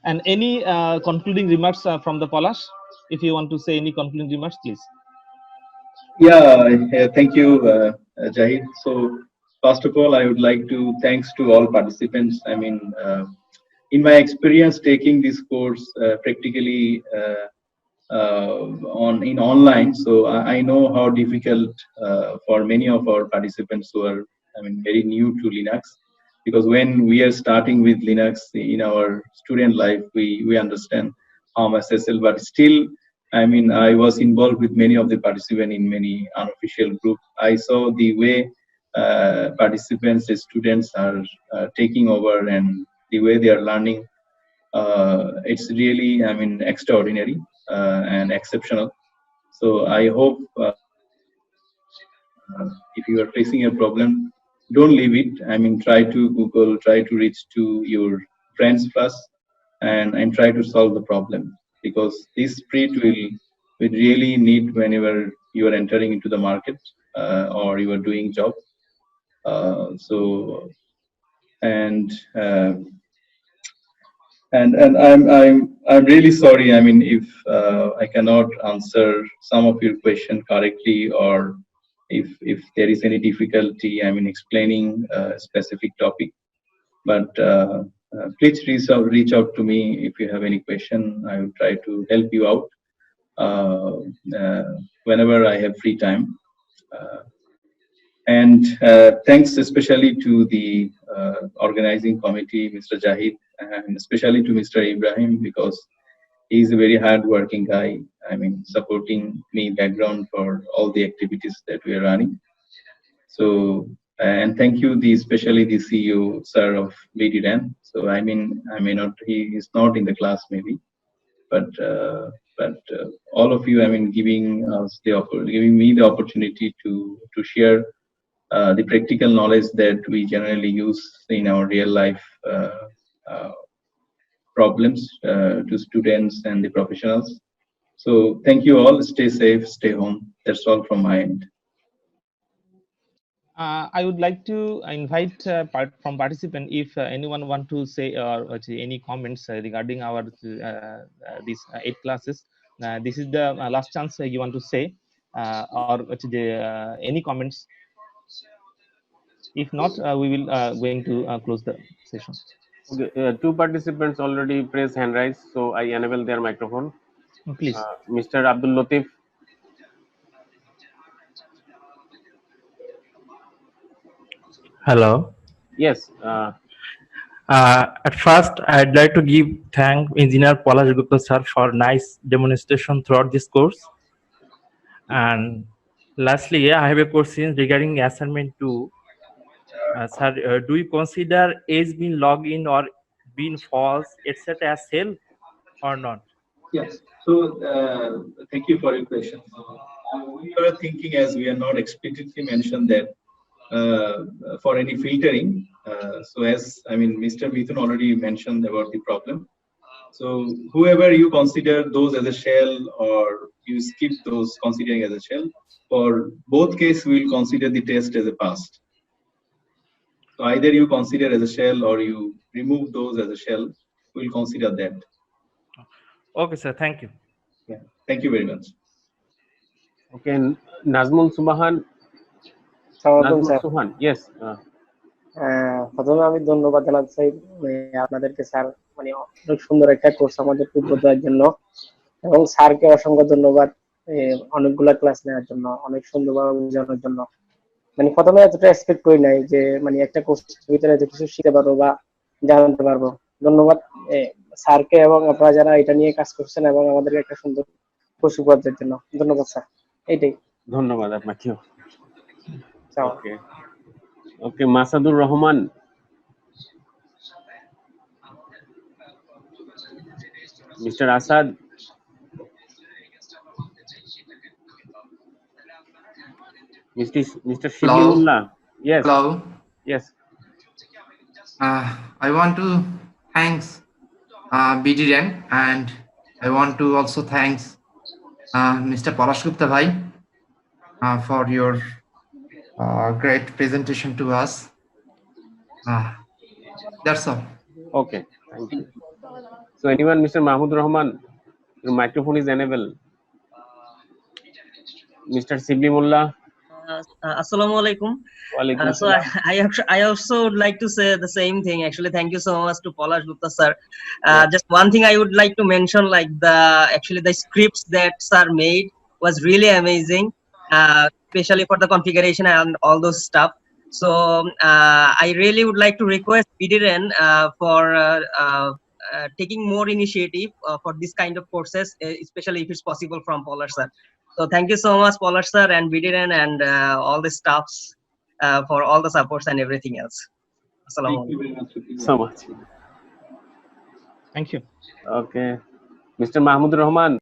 And any concluding remarks from the Palash? If you want to say any concluding remarks, please. Thank you, Jahid. So, first of all, I would like to thanks to all participants. I mean, in my experience taking this course practically on in online, so I know how difficult for many of our participants who are, I mean, very new to Linux, because when we are starting with Linux in our student life, we understand how much SSL, but still, I mean, I was involved with many of the participants in many unofficial group. I saw the way participants, the students are taking over, and the way they are learning. It's really, I mean, extraordinary and exceptional. So I hope if you are facing a problem, don't leave it. I mean, try to Google, try to reach to your friends first, and try to solve the problem, because this spread will really need whenever you are entering into the market or you are doing job. So and uh, and I'm really sorry. I mean, if I cannot answer some of your question correctly, or if there is any difficulty, I mean, explaining a specific topic. But please reach out to me if you have any question. I will try to help you out uh, uh, whenever I have free time. Uh, and thanks especially to the organizing committee, Mr. Jahid, and especially to Mr. Ibrahim, because he's a very hard-working guy. I mean, supporting me background for all the activities that we are running. So, and thank you, especially the CEO, sir, of BDRAN. So, I mean, I may not, he is not in the class maybe, but all of you, I mean, giving me the opportunity to share the practical knowledge that we generally use in our real life uh, problems to students and the professionals. So thank you all. Stay safe, stay home. That's all from my end. I would like to invite from participant if anyone want to say or any comments regarding our these 8 classes. This is the last chance you want to say or any comments. If not, we will going to close the session. Okay, 2 participants already press hand raise, so I enable their microphone. Please. Mr. Abdul Latif. Hello. Yes. At first, I'd like to thank Engineer Palash Gupta sir for nice demonstration throughout this course. And lastly, I have a question regarding assignment 2. Sir, do you consider age being logged in or being false, etc. as self or not? Yes. So thank you for your question. We are thinking, as we are not explicitly mentioned that for any filtering. So as Mr. Mithun already mentioned about the problem. So whoever you consider those as a shell or you skip those considering as a shell, for both cases we will consider the test as a passed. So either you consider as a shell or you remove those as a shell, we will consider that. Okay, sir. Thank you. Yeah. Thank you very much. Okay, Nazmul Subahan. Nazmul Suhan, yes. প্রথমে আমি ধন্যবাদ জানাতে চাই আপনাদেরকে sir, মানে অনেক সুন্দর একটা কোর্স আমাদের উপহার দেওয়ার জন্য, এবং স্যারকে অসংখ্য ধন্যবাদ অনেকগুলা ক্লাস নেওয়ার জন্য, অনেক সুন্দরভাবে বোঝানোর জন্য। মানে প্রথমে এতটা এক্সপেক্ট করি নাই যে মানে একটা কোর্সের ভিতরে এত কিছু শিখতে পারবো বা জানতে পারবো। ধন্যবাদ স্যারকে এবং আপনারা যারা এটা নিয়ে কাজ করছেন এবং আমাদেরকে একটা সুন্দর কোর্স উপহার দেওয়ার জন্য। ধন্যবাদ স্যার, এইটাই। ধন্যবাদ আপনাকেও। চাও। ওকে ওকে, মাসাদুর Rahman. Mr. Asad. Mr. Shibullah. Yes. Hello. Yes. I want to thanks BDN, and I want to also thanks Mr. Palash Gupta bhai for your great presentation to us. That's all. Okay, thank you. So anyone, Mr. Mahmud Rahman, your microphone is enabled. Mr. Siblimullah. Assalamu alaikum. So I also would like to say the same thing. Actually, thank you so much to Palash Gupta sir. Just one thing I would like to mention, like the scripts that sir made was really amazing, especially for the configuration and all those stuff. So I really would like to request BDN for taking more initiative for this kind of courses, especially if it's possible from Palash sir. So thank you so much, Palash sir and BDN and all the staffs for all the supports and everything else. Assalamu Thank you very much. So much. Thank you. Okay, Mr. Mahmud Rahman.